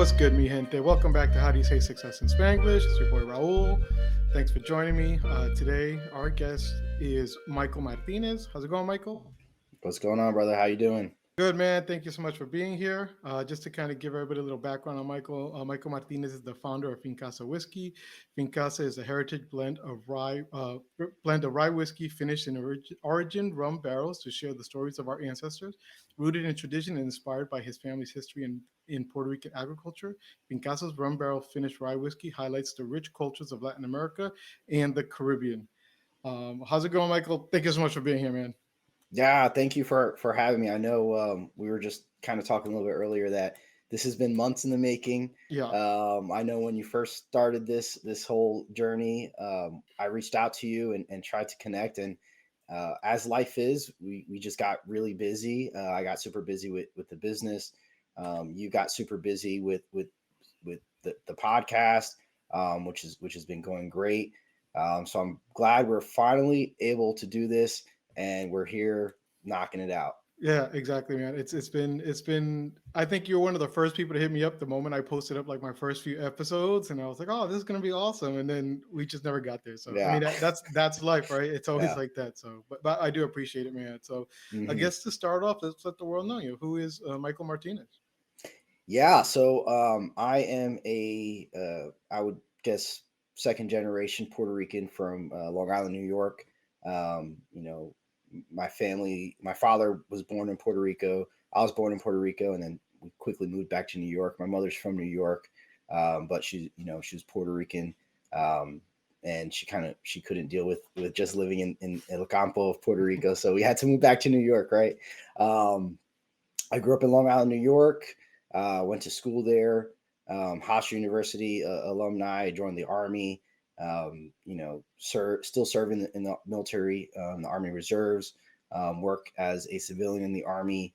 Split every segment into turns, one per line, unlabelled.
What's good, mi gente? Welcome back to How Do You Say Success in Spanglish. It's your boy Raul. Thanks for joining me. Today, our guest is Michael Martinez. How's it going, Michael?
What's going on, brother? How you doing?
Good, man. Thank you so much for being here. Just to kind of give everybody a little background on Michael, Michael Martinez is the founder of Fincasa Whiskey. Fincasa is a heritage blend of rye whiskey finished in Origin Rum Barrels to share the stories of our ancestors, rooted in tradition and inspired by his family's history in Puerto Rican agriculture. Fincasa's Rum Barrel finished rye whiskey highlights the rich cultures of Latin America and the Caribbean. How's it going, Michael? Thank you so much for being here, man.
Yeah, thank you for having me. I know we were just kind of talking a little bit earlier that this has been months in the making.
Yeah.
I know when you first started this whole journey, I reached out to you and tried to connect. And as life is, we just got really busy. I got super busy with the business. You got super busy with the podcast, which has been going great. So I'm glad we're finally able to do this, and we're here knocking it out.
Yeah, exactly, man. It's been. I think you're one of the first people to hit me up the moment I posted up like my first few episodes, and I was like, "Oh, this is gonna be awesome." And then we just never got there. So I mean,
Yeah,
that's life, right? It's always
yeah.
like that. So, but I do appreciate it, man. So I
hmm
guess to start off, let's let the world know you. Who is Michael Martinez?
Yeah. So I am I would guess second generation Puerto Rican from Long Island, New York. You know, my family, my father was born in Puerto Rico. I was born in Puerto Rico, and then we quickly moved back to New York. My mother's from New York, but she was Puerto Rican. Um, and she couldn't deal with just living in El Campo of Puerto Rico, so we had to move back to New York, right? Um, I grew up in Long Island, New York. Went to school there. Hofstra University alumni. I joined the Army. Still serving in the military, the Army Reserves. Work as a civilian in the Army,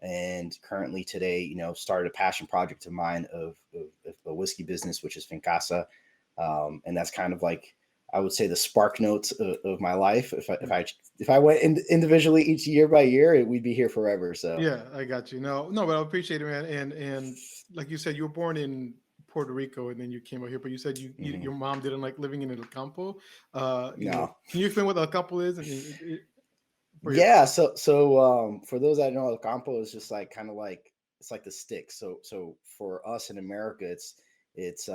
and currently today, started a passion project of mine of a whiskey business, which is Fincasa, and that's kind of like I would say the spark notes of my life. If I went individually each year by year, we'd be here forever. So
Yeah, I got you. No, but I appreciate it, man. And like you said, you were born in Puerto Rico and then you came out here, but you said
mhm.
your mom didn't like living in El Campo.
No.
Can you explain what El Campo is? For your
Yeah, so for those that know, El Campo is just like kind of like it's like the sticks. So for us in America, it's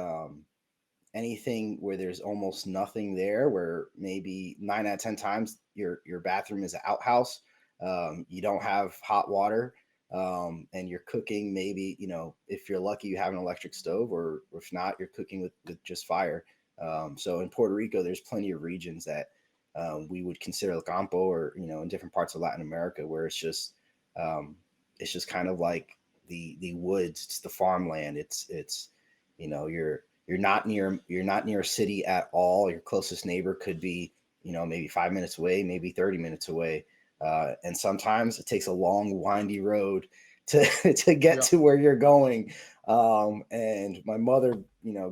anything where there's almost nothing there, where maybe 9 out of 10 times your bathroom is an outhouse. You don't have hot water, and you're cooking. Maybe if you're lucky, you have an electric stove, or if not, you're cooking with just fire. So in Puerto Rico, there's plenty of regions that we would consider El Campo, or in different parts of Latin America, where um, it's just kind of like the woods. It's the farmland. It's you're not near a city at all. Your closest neighbor could be maybe 5 minutes away, maybe 30 minutes away, and sometimes it takes a long windy road to to get
yeah,
to where you're going. And my mother,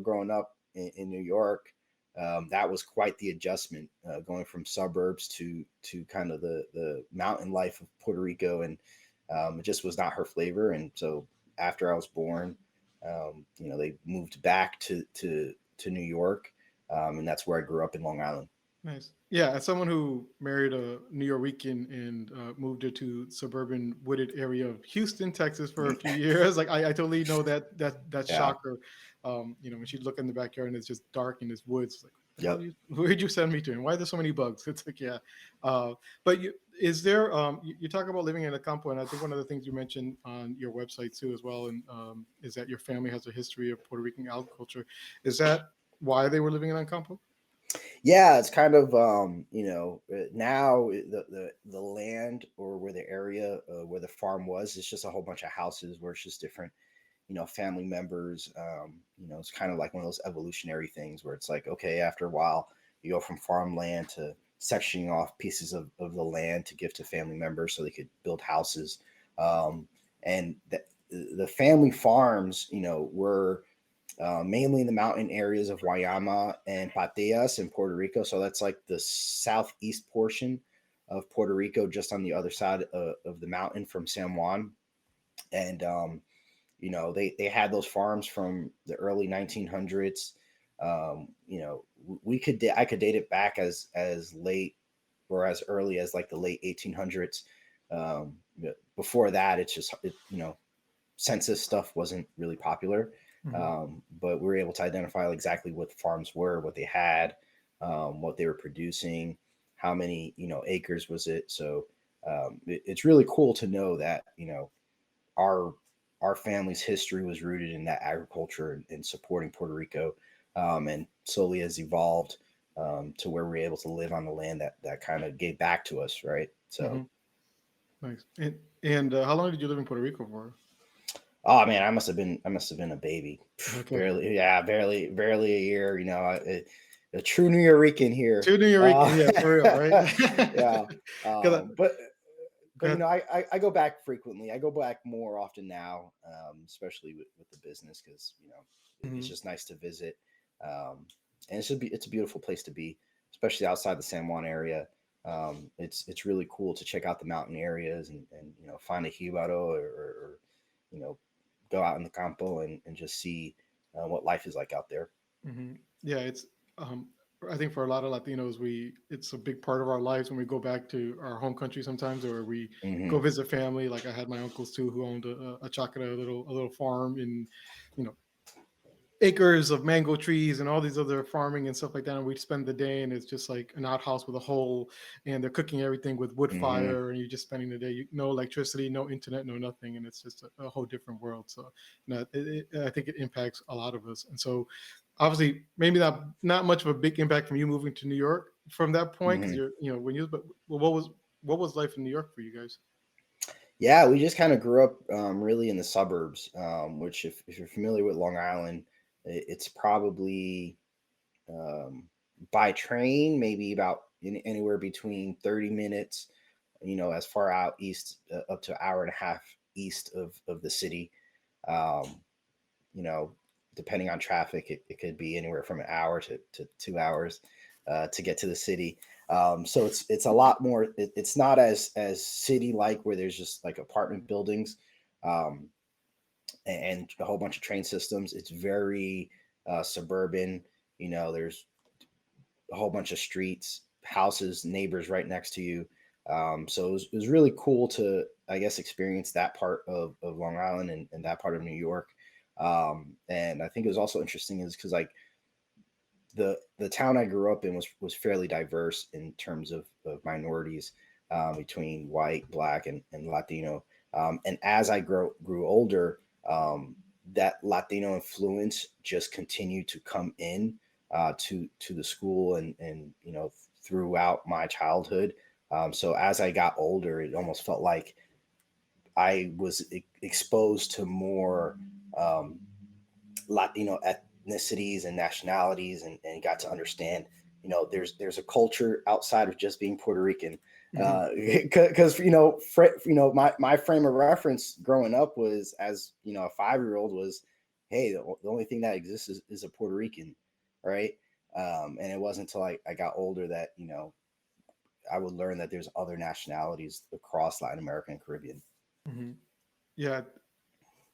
growing up in New York, that was quite the adjustment, going from suburbs to kind of the mountain life of Puerto Rico, and it just was not her flavor. And so after I was born, they moved back to New York, and that's where I grew up in Long Island.
nice. Yeah, as someone who married a New Yorican and moved her to suburban wooded area of Houston, Texas for a few years, like I totally know that
Yeah.
shocker. When she look in the backyard and it's just dark and it's woods, like the hell
Yep.
where'd you send me to, and why are there so many bugs? It's like yeah, but is there you talk about living in a campo, and I think one of the things you mentioned on your website too as well, and is that your family has a history of Puerto Rican agriculture. Is that why they were living in a campo?
Yeah, it's kind of now the land, or where the area, where the farm was, it's just a whole bunch of houses where it's just different family members. It's kind of like one of those evolutionary things where it's like, okay, after a while you go from farmland to sectioning off pieces of the land to give to family members so they could build houses. And the family farms were mainly in the mountain areas of Guayama and Patillas in Puerto Rico. So that's like the southeast portion of Puerto Rico, just on the other side of the mountain from San Juan. And they had those farms from the early 1900s. I could date it back as late or as early as like the late 1800s. Before that, it's just census stuff wasn't really popular,
Hmm.
but we were able to identify exactly what the farms were, what they had, what they were producing, how many acres was it. So it's really cool to know that our our family's history was rooted in that agriculture and supporting Puerto Rico, and slowly has evolved to where we're able to live on the land that kind of gave back to us, right? So,
Hmm. Nice. And how long did you live in Puerto Rico for?
oh man, I must have been a baby,
Okay.
barely, yeah, barely a year. A true New Yorican here.
Two New Rican, yeah, for real, right?
Yeah,
Because
but
go ahead.
I go back frequently. I go back more often now, especially with the business, because it's
Hmm.
just nice to visit, and it's a beautiful place to be, especially outside the San Juan area. It's really cool to check out the mountain areas and find a jibaro or you know go out in the campo and just see what life is like out there.
Hmm. Yeah, um, I think for a lot of Latinos, it's a big part of our lives when we go back to our home country sometimes, or we go
Hmm.
visit family. Like I had my uncles too, who owned a chacra, a little farm in, you know, acres of mango trees and all these other farming and stuff like that. And we'd spend the day, and it's just like an outhouse with a hole, and they're cooking everything with wood
Hmm.
fire, and you're just spending the day. No electricity, no internet, no nothing, and it's just a whole different world. So, I think it impacts a lot of us. And so, obviously, maybe not much of a big impact from you moving to New York from that point, because
Hmm.
when you, but what was life in New York for you guys?
Yeah, we just kind of grew up really in the suburbs, which, if you're familiar with Long Island, it's probably um, by train, maybe about anywhere between 30 minutes, as far out east, up to an hour and a half east of the city. Um, you know, Depending on traffic, it could be anywhere from an hour to 2 hours to get to the city. So it's a lot more. It's not as city like, where there's just like apartment buildings um, and a whole bunch of train systems. It's very suburban. There's a whole bunch of streets, houses, neighbors right next to you. So it was really cool to, I guess, experience that part of Long Island and that part of New York. And I think it was also interesting is because, like, the town I grew up in was fairly diverse in terms of minorities, between white, black, and Latino. And as I grew older, that Latino influence just continued to come in to the school and throughout my childhood. So as I got older, it almost felt like I was exposed to more Latino ethnicities and nationalities, and got to understand, there's a culture outside of just being Puerto Rican.
Hmm.
Because my frame of reference growing up was, as a 5-year-old, was, hey, the only thing that exists is a Puerto Rican, right? And it wasn't until I got older that I would learn that there's other nationalities across Latin America and Caribbean.
Hmm. Yeah,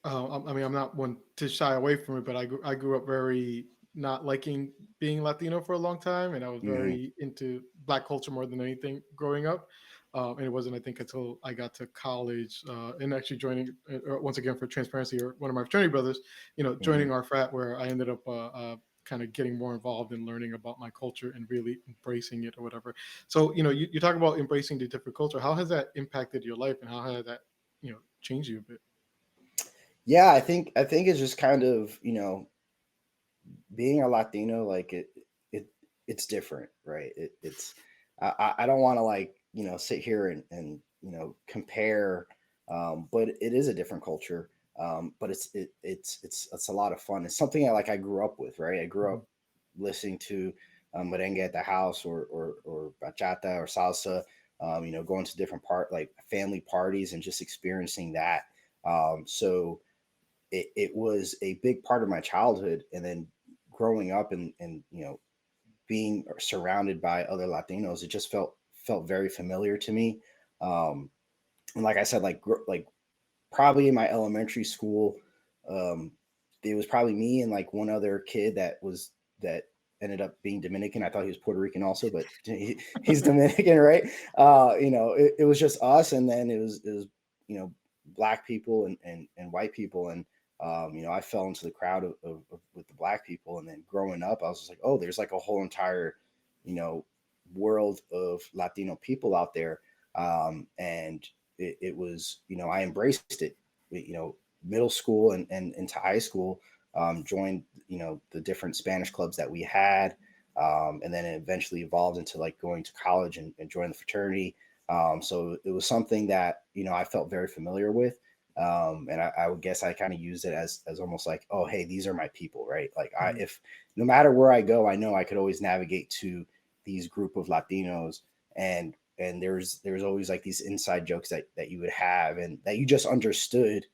I mean, I'm not one to shy away from it, but I grew up very not liking being Latino for a long time, and I was
Hmm.
very into Black culture more than anything growing up. And it wasn't, I think, until I got to college and actually joining, once again, for transparency, or one of my fraternity brothers,
Hmm.
joining our frat, where I ended up kind of getting more involved in learning about my culture and really embracing it or whatever. So, you talk about embracing the different culture. How has that impacted your life, and how has that, changed you a bit?
Yeah, I think it's just kind of, being a Latino, like it it's different, right? I don't want to, like, sit here and compare, but it is a different culture. But it's a lot of fun. It's something I grew up with, right? I grew
Mhm.
up listening to merengue at the house, or bachata or salsa. Going to different like family parties and just experiencing that. So it was a big part of my childhood, and then growing up and being surrounded by other Latinos, it just felt very familiar to me. And like I said, like probably in my elementary school, um, it was probably me and like one other kid that ended up being Dominican. I thought he was Puerto Rican also, but he's Dominican, right? It was just us, and then it was black people and white people, and I fell into the crowd of with the black people, and then growing up, I was just like, oh, there's like a whole entire you know world of Latino people out there, and it was I embraced it, middle school and into high school, joined the different Spanish clubs that we had, and then it eventually evolved into like going to college and joining the fraternity. So it was something that I felt very familiar with, and I would guess I kind of used it as almost like, oh hey, these are my people, right? Like
Mhm.
if no matter where I go, I know I could always navigate to these group of Latinos, and there's always like these inside jokes that you would have and that you just understood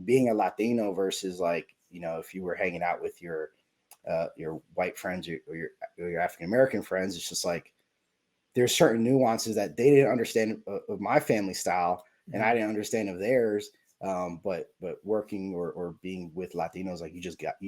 being a Latino versus like if you were hanging out with your white friends or your African American friends. It's just like there's certain nuances that they didn't understand of my family style, and I
Mhm.
didn't understand of theirs. But working or being with Latinos, like you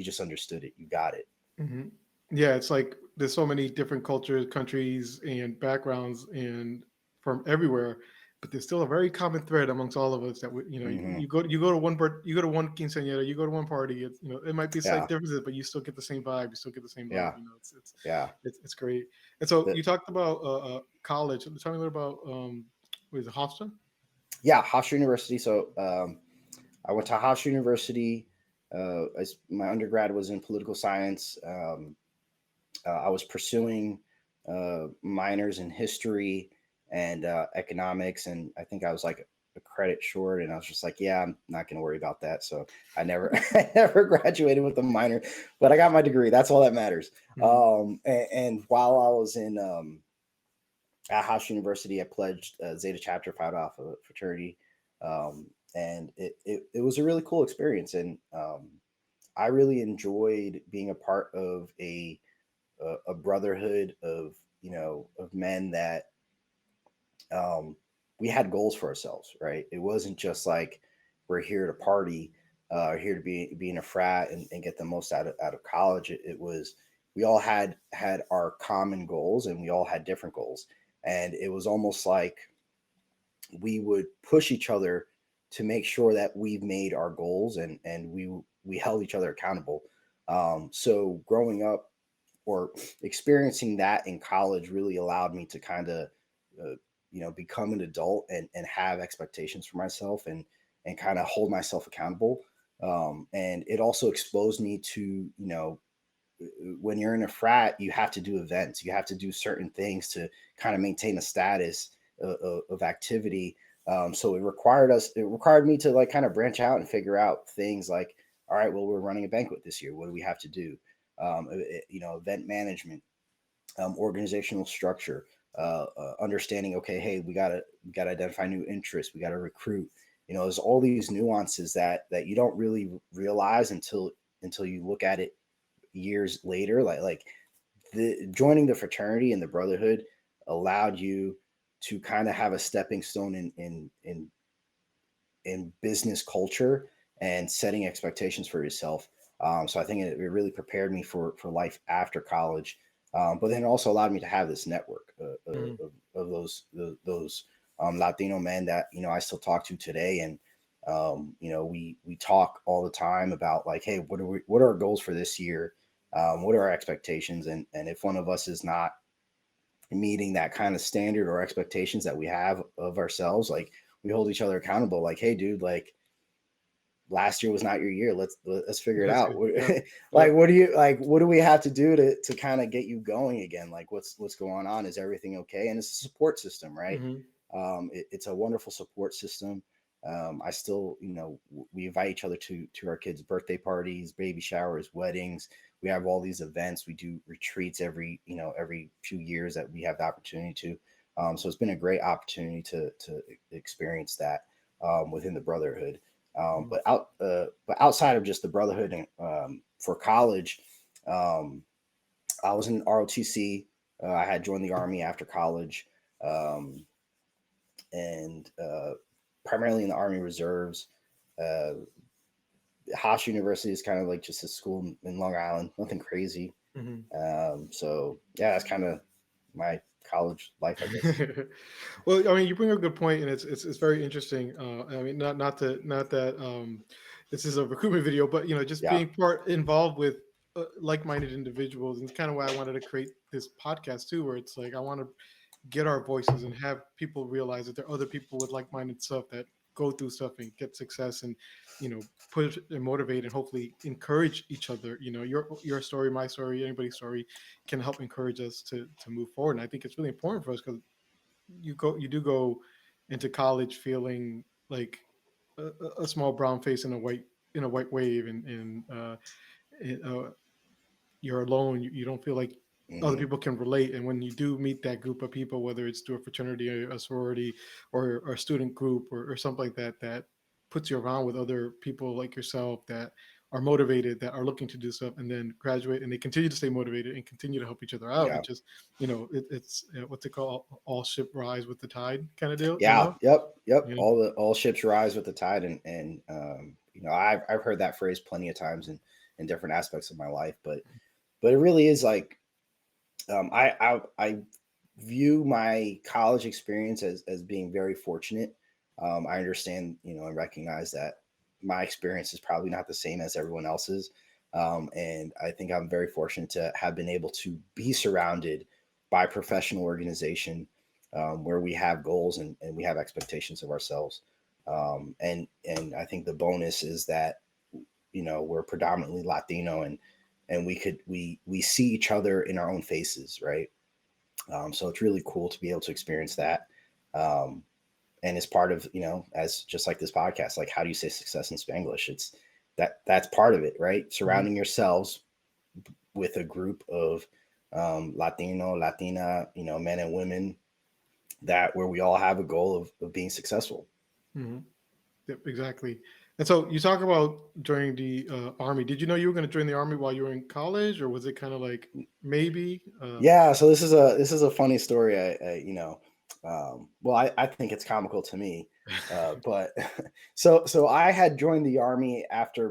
just understood it, you got it.
Mhm. Yeah, it's like there's so many different cultures, countries, and backgrounds, and from everywhere, but there's still a very common thread amongst all of us that
Hmm.
you go to you go to one quinceañera, you go to one party. It's it might be slight
Yeah,
differences, but you still get the same vibe, you still get the same love.
yeah,
It's
yeah.
it's great. And so
The,
you talked about college. Tell me a little about what is it, Hofstra?
yeah, Hofstra University. So I went to Hofstra University. My undergrad was in political science. I was pursuing minors in history and economics, and I think I was like a credit short, and I was just like, yeah, I'm not going to worry about that. So I never, I never graduated with a minor, but I got my degree. That's all that matters.
Mhm.
And while I was in at House University, I pledged Zeta chapter, filed off a fraternity, and it was a really cool experience, and I really enjoyed being a part of a brotherhood of men that um, we had goals for ourselves, right? It wasn't just like we're here to party, here to be in a frat and get the most out of college. It was we all had our common goals, and we all had different goals, and it was almost like we would push each other to make sure that we've made our goals, and we held each other accountable. So growing up or experiencing that in college really allowed me to kind of uh, become an adult and have expectations for myself and kind of hold myself accountable, and it also exposed me to when you're in a frat, you have to do events, you have to do certain things to kind of maintain a status of activity. So it required me to like kind of branch out and figure out things like, all right, well, we're running a banquet this year, what do we have to do? Event management, organizational structure, understanding. Okay, hey, we gotta identify new interests. We gotta recruit. There's all these nuances that you don't really realize until you look at it years later. Like the joining the fraternity and the brotherhood allowed you to kind of have a stepping stone in business culture and setting expectations for yourself. So I think it really prepared me for life after college, but then also allowed me to have this network
Mhm.
of those Latino men that I still talk to today, and we talk all the time about like, hey, what are our goals for this year? What are our expectations? And if one of us is not meeting that kind of standard or expectations that we have of ourselves, like we hold each other accountable. Like, hey, dude, like last year was not your year. Let's figure it
That's
out.
good. Yep.
Like,
Yep.
what do we have to do to kind of get you going again? Like, what's going on? Is everything okay? And it's a support system, right?
Hmm.
It's a wonderful support system. I still, we invite each other to our kids' birthday parties, baby showers, weddings. We have all these events. We do retreats every few years that we have the opportunity to. So it's been a great opportunity to experience that within the brotherhood. But outside of just the brotherhood, and for college, um, I was in ROTC. I had joined the army after college, um, and primarily in the Army Reserves. Uh, Haas University is kind of like just a school in Long Island, nothing crazy.
Mhm.
So yeah, that's kind of my college life, I guess.
Well, I mean, you bring up a good point, and it's very interesting. I mean, not that this is a recruitment video, but just
Yeah.
being part involved with like-minded individuals, and it's kind of why I wanted to create this podcast too, where it's like I want to get our voices and have people realize that there are other people with like-minded stuff that go through stuff and get success, and push and motivate and hopefully encourage each other. Your story, my story, anybody's story can help encourage us to move forward. And I think it's really important for us because you do go into college feeling like a small brown face in a white wave, and you're alone. You don't feel like other
Hmm.
people can relate. And when you do meet that group of people, whether it's through a fraternity, or a sorority, or a student group, or something like that, that puts you around with other people like yourself that are motivated, that are looking to do stuff, and then graduate, and they continue to stay motivated and continue to help each other out. It
Yeah.
just, it's what's it called? All ship rise with the tide kind of deal,
Yeah. Yep. Yep.
You know?
All ships rise with the tide, and I've heard that phrase plenty of times in different aspects of my life, but it really is like, I view my college experience as being very fortunate. I understand, and recognize that my experience is probably not the same as everyone else's. And I think I'm very fortunate to have been able to be surrounded by professional organization, where we have goals and we have expectations of ourselves. And I think the bonus is that, we're predominantly Latino, and we see each other in our own faces, right? So it's really cool to be able to experience that. Um, and as part of, as just like this podcast, like how do you say success in Spanglish? It's that's part of it, right?
Mhm.
Surrounding yourselves with a group of Latino, Latina, men and women, that where we all have a goal of being successful.
Mhm. Yep, exactly. And so you talk about joining the army. Did you know you were going to join the army while you were in college, or was it kind of like maybe?
Yeah, so this is a funny story. Well, I think it's comical to me, but so I had joined the army after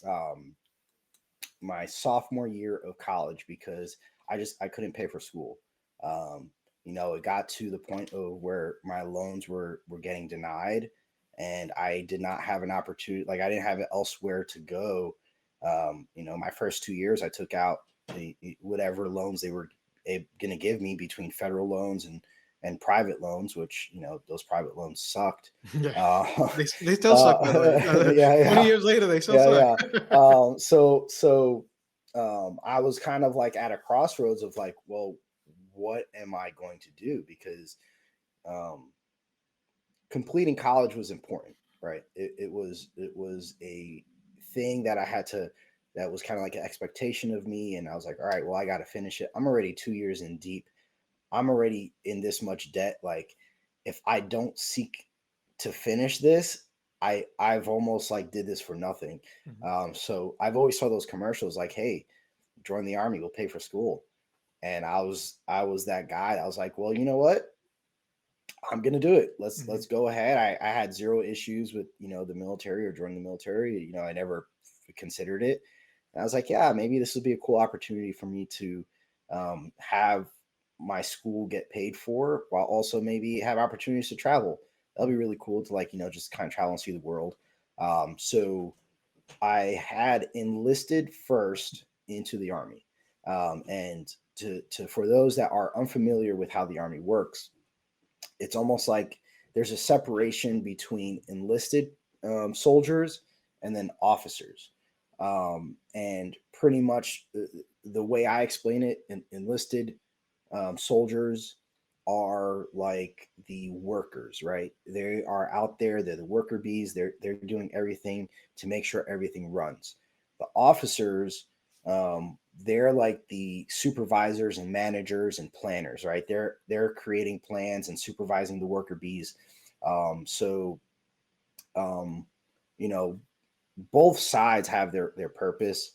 um, my sophomore year of college because I couldn't pay for school. Um, it got to the point of where my loans were getting denied, and I did not have an opportunity. Like I didn't have it elsewhere to go. My first 2 years, I took out whatever loans they were going to give me between federal loans and private loans, which those private loans sucked.
Yeah,
Uh,
they still suck, by the way.
yeah,
20 years later, they still
yeah,
suck.
yeah. So I was kind of like at a crossroads of like, well, what am I going to do? Because um, completing college was important, right? It was a thing that I had to. That was kind of like an expectation of me, and I was like, all right, well, I got to finish it. I'm already 2 years in deep. I'm already in this much debt. Like, if I don't seek to finish this, I've almost like did this for nothing.
Mhm.
So I've always saw those commercials like, "Hey, join the army, we'll pay for school." And I was that guy. I was like, "Well, you know what? I'm gonna do it. Let's
Mhm.
go ahead." I had zero issues with the military or joining the military. I never considered it. And I was like, yeah, maybe this would be a cool opportunity for me to have my school get paid for while also maybe have opportunities to travel. That'll be really cool to like just kind of travel and see the world. So I had enlisted first into the army, and to for those that are unfamiliar with how the army works, it's almost like there's a separation between enlisted soldiers and then officers. And pretty much the way I explain it, enlisted soldiers are like the workers, right? They are out there. They're the worker bees. They're doing everything to make sure everything runs. The officers, they're like the supervisors and managers and planners, right? They're creating plans and supervising the worker bees. So um, you know, both sides have their purpose.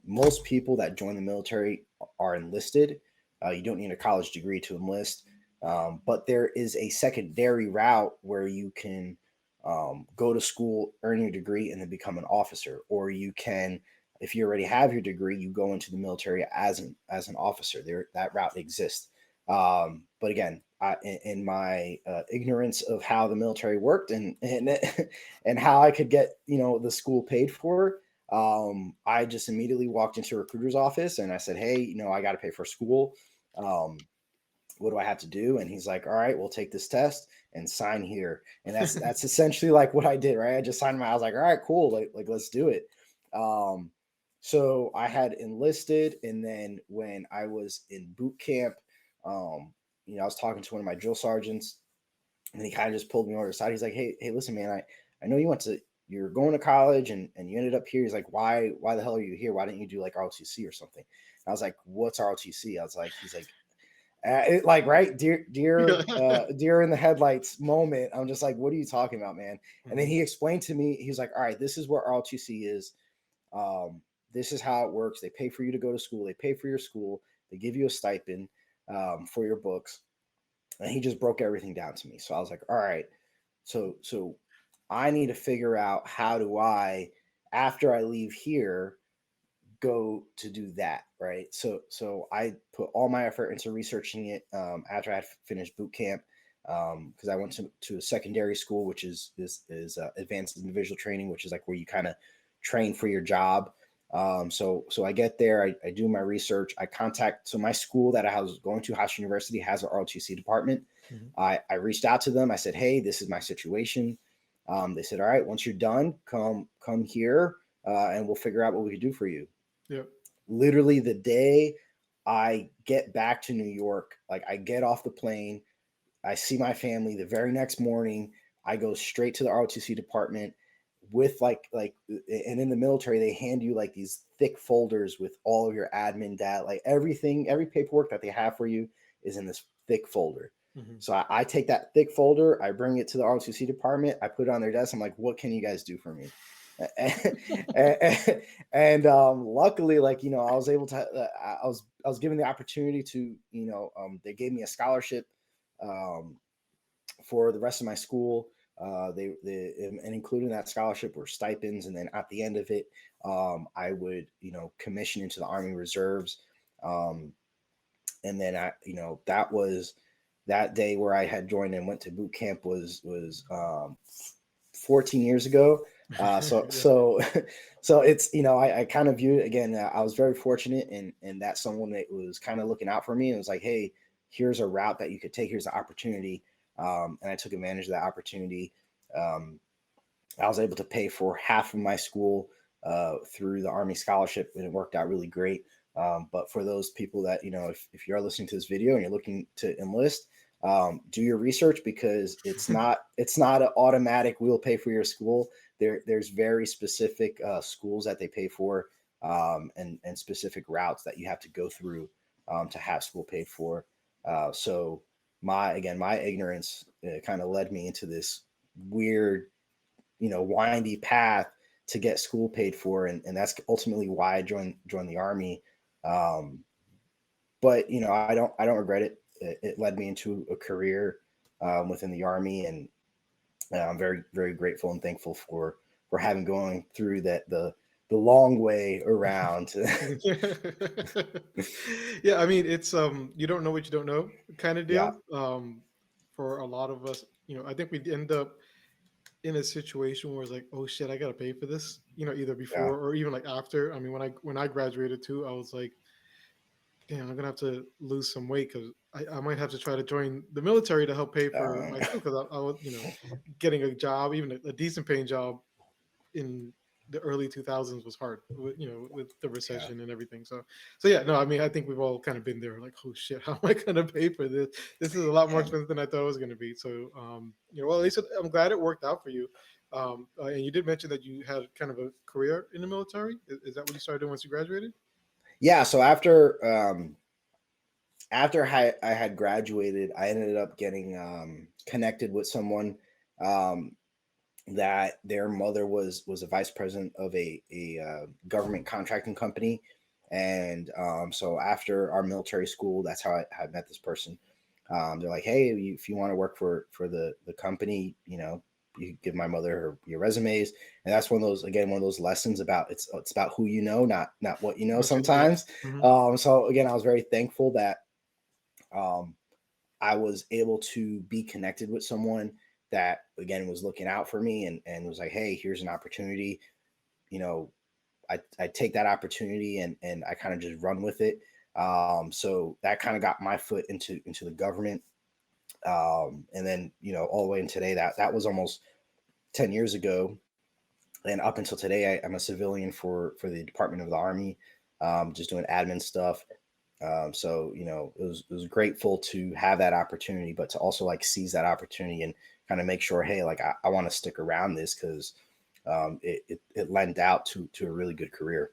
Most people that join the military are enlisted. You don't need a college degree to enlist, but there is a secondary route where you can go to school, earn your degree, and then become an officer. Or you can, if you already have your degree, you go into the military as an officer. There, that route exists. But again, in my ignorance of how the military worked and how I could get the school paid for, I just immediately walked into a recruiter's office and I said, "Hey, I got to pay for school. What do I have to do?" And he's like, "All right, we'll take this test and sign here." And that's essentially like what I did, right? I just signed I was like, "All right, cool, like let's do it." Um, so I had enlisted, and then when I was in boot camp, I was talking to one of my drill sergeants, and he kind of just pulled me over to the side. He's like, "Hey, listen, man, I know you're going to college and you ended up here." He's like, "Why the hell are you here? Why didn't you do like ROTC or something?" And I was like, "What's ROTC?" He's like, like, right, deer in the headlights moment. I'm just like, "What are you talking about, man?" And then
Mhm.
he explained to me. He was like, "All right, this is what ROTC is. This is how it works. They pay for you to go to school. They pay for your school. They give you a stipend for your books." And he just broke everything down to me. So I was like, "All right, so I need to figure out how do I, after I leave here, go to do that, right?" So I put all my effort into researching it after I had finished boot camp, because I went to a secondary school, which is advanced individual training, which is like where you kind of train for your job. So I get there, I do my research, I contact. So my school that I was going to, Hofstra University, has an ROTC department.
Mhm.
I reached out to them. I said, "Hey, this is my situation." They said, "All right, once you're done, come here, and we'll figure out what we can do for you."
Yep.
Literally the day I get back to New York, like I get off the plane, I see my family the very next morning. I go straight to the ROTC department with and in the military, they hand you like these thick folders with all of your admin data, like everything, every paperwork that they have for you is in this thick folder.
Mhm.
So I take that thick folder, I bring it to the ROTC department, I put it on their desk. I'm like, "What can you guys do for me?" And luckily, I was able to. I was given the opportunity to, they gave me a scholarship um, for the rest of my school. And including that scholarship were stipends, and then at the end of it, I would, commission into the Army Reserves. Um, and then that was that day where I had joined and went to boot camp was 14 years ago. So
Yeah.
so so it's, I kind of view it again. I was very fortunate in that someone that was kind of looking out for me and was like, "Hey, here's a route that you could take. Here's the opportunity." And I took advantage of that opportunity. Um, I was able to pay for half of my school through the Army scholarship, and it worked out really great. But for those people that, if you're listening to this video and you're looking to enlist, do your research, because it's not an automatic "we'll pay for your school." There's very specific schools that they pay for, and specific routes that you have to go through to have school paid for. So my ignorance kind of led me into this weird, windy path to get school paid for, and that's ultimately why I joined the Army. Um, but I don't regret it. It led me into a career within the Army, and I'm very, very grateful and thankful for having going through the long way around.
Yeah, I mean, it's you don't know what you don't know kind of
Yeah.
deal. For a lot of us, I think we end up in a situation where it's like, "Oh shit, I gotta pay for this," either
Yeah.
before or even like after. I mean, when I graduated too, I was like, "Damn, I'm gonna have to lose some weight because I might have to try to join the military to help pay for
Um,
my school because I was, getting a job, even a decent paying job in the early 2000s was hard, with the
yeah.
recession and everything. So yeah, no, I mean, I think we've all kind of been there, like, oh shit, how am I going to pay for this? This is a lot more
Yeah.
expensive than I thought it was going to be. So, well, at least I'm glad it worked out for you. And you did mention that you had kind of a career in the military. Is that what you started doing once you graduated?
Yeah. So after I had graduated, I ended up getting connected with someone um, that their mother was a vice president of a government contracting company. And so after our military school, that's how I had met this person. They're like, "Hey, if you want to work for the company, you give my mother your resumes. And that's one of those lessons about it's about who you know, not what you know
Yeah.
sometimes.
Hmm.
So again, I was very thankful that um, I was able to be connected with someone that again was looking out for me and was like, hey, here's an opportunity. You know, I take that opportunity and I kind of just run with it. So that kind of got my foot into the government. And then, all the way in today, that was almost 10 years ago. And up until today, I'm a civilian for the Department of the Army, just doing admin stuff. So it was grateful to have that opportunity, but to also like seize that opportunity and kind of make sure, hey, like I want to stick around this because it lent out to a really good career.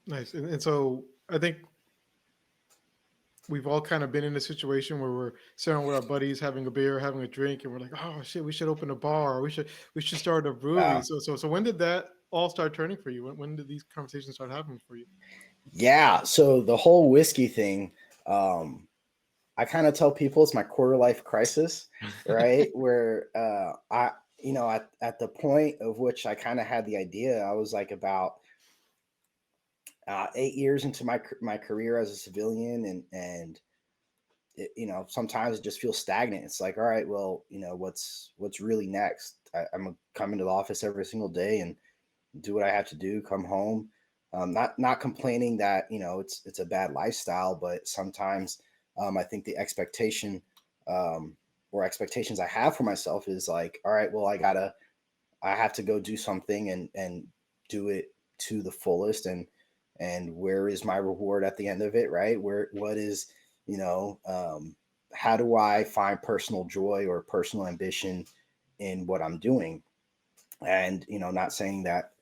Nice. And so I think we've all kind of been in a situation where we're sitting with our buddies having a beer, having a drink, and we're like, "Oh shit, we should open a bar. Or we should start a brewery."
Uh,
So when did that all start turning for you? When did these conversations start happening for you?
yeah. So the whole whiskey thing, um, I kind of tell people it's my quarter life crisis, right? Where at the point of which I kind of had the idea, I was like about 8 years into my career as a civilian, and sometimes it just feels stagnant. It's like, all right, well, what's really next? I'm gonna come into the office every single day and do what I have to do. Come home, not complaining that it's a bad lifestyle, but sometimes I think the expectation or expectations I have for myself is like, all right, well, I have to go do something and do it to the fullest, and where is my reward at the end of it, right? What is, you know how do I find personal joy or personal ambition in what I'm doing? And not saying that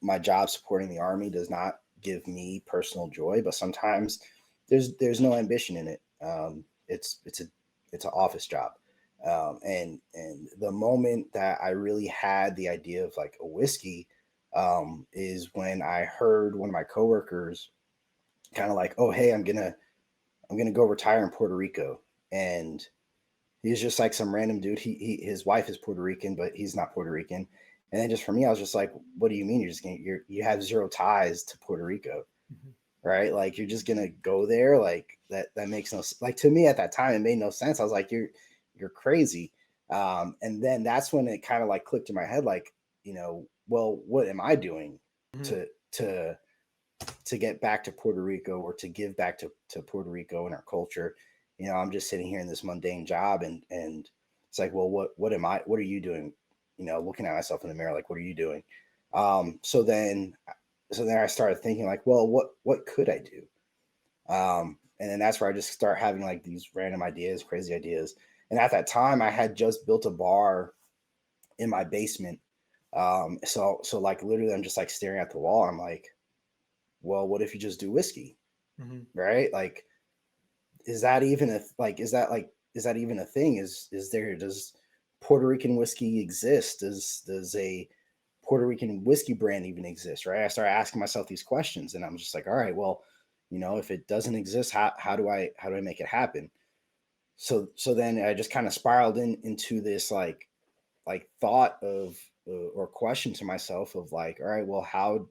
my job supporting the army does not give me personal joy, but sometimes there's no ambition in it. It's an office job. And the moment that I really had the idea of like a whiskey is when I heard one of my coworkers kind of like, oh, hey, I'm gonna go retire in Puerto Rico. And he's just like some random dude. His wife is Puerto Rican, but he's not Puerto Rican. And then just for me, I was just like, what do you mean you have zero ties to Puerto Rico,
Mhm.
right? Like you're just gonna go there? Like that makes no, like, to me at that time it made no sense. I was like, you're crazy. And then that's when it kind of like clicked in my head, like, well, what am I doing
Mhm.
to to to get back to Puerto Rico, or to give back to Puerto Rico and our culture? I'm just sitting here in this mundane job, and it's like, well, what are you doing? Looking at myself in the mirror, like, what are you doing? So then I started thinking like, well, what could I do? And then that's where I just start having like these random ideas, crazy ideas. And at that time, I had just built a bar in my basement. So like literally, I'm just like staring at the wall. I'm like, well, what if you just do whiskey,
Mhm.
right? Like, is that even a like? Is that even a thing? Does Puerto Rican whiskey exist? Does a Puerto Rican whiskey brand even exist? Right? I started asking myself these questions, and I'm just like, all right, well, if it doesn't exist, how do I make it happen? So then I just kind of spiraled into this like thought of or question to myself of like, all right, well, how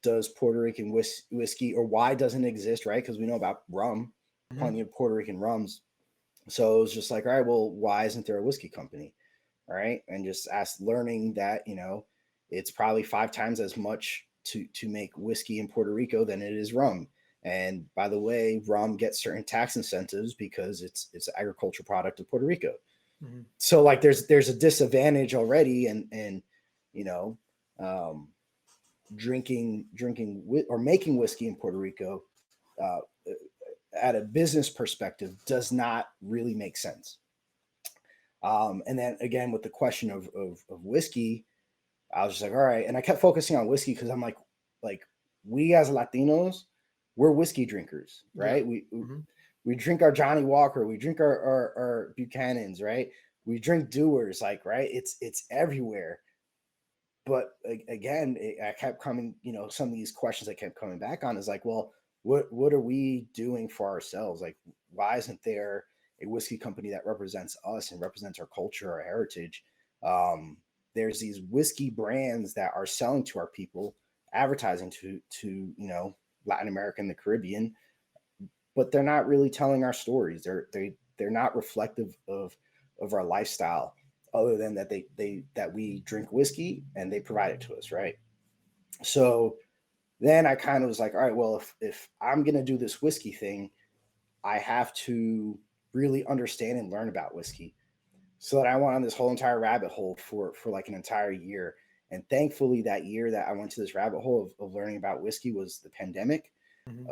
does Puerto Rican whiskey, or why doesn't it exist, right? Because we know about rum,
Mhm.
plenty of Puerto Rican rums. So it was just like, all right, well, why isn't there a whiskey company? All right. And just learning that, it's probably 5 times as much to make whiskey in Puerto Rico than it is rum. And by the way, rum gets certain tax incentives because it's an agricultural product of Puerto Rico.
Mhm.
So like there's a disadvantage already, and you know, um, drinking or making whiskey in Puerto Rico uh, at a business perspective does not really make sense. And then again, with the question of whiskey, I was just like, all right. And I kept focusing on whiskey because I'm like we as Latinos, we're whiskey drinkers,
Yeah.
right?
Mhm.
We drink our Johnny Walker, we drink our Buchanan's, right? We drink Dewars, like, right? It's everywhere. But again, I kept coming, some of these questions I kept coming back on is like, well, what are we doing for ourselves? Like, why isn't there a whiskey company that represents us and represents our culture, our heritage. There's these whiskey brands that are selling to our people, advertising to Latin America and the Caribbean, but they're not really telling our stories. They're not reflective of our lifestyle, other than that that we drink whiskey and they provide it to us, right? So then I kind of was like, all right, well, if I'm gonna do this whiskey thing, I have to really understand and learn about whiskey. So that I went on this whole entire rabbit hole for like an entire year. And thankfully, that year that I went to this rabbit hole of learning about whiskey was the pandemic.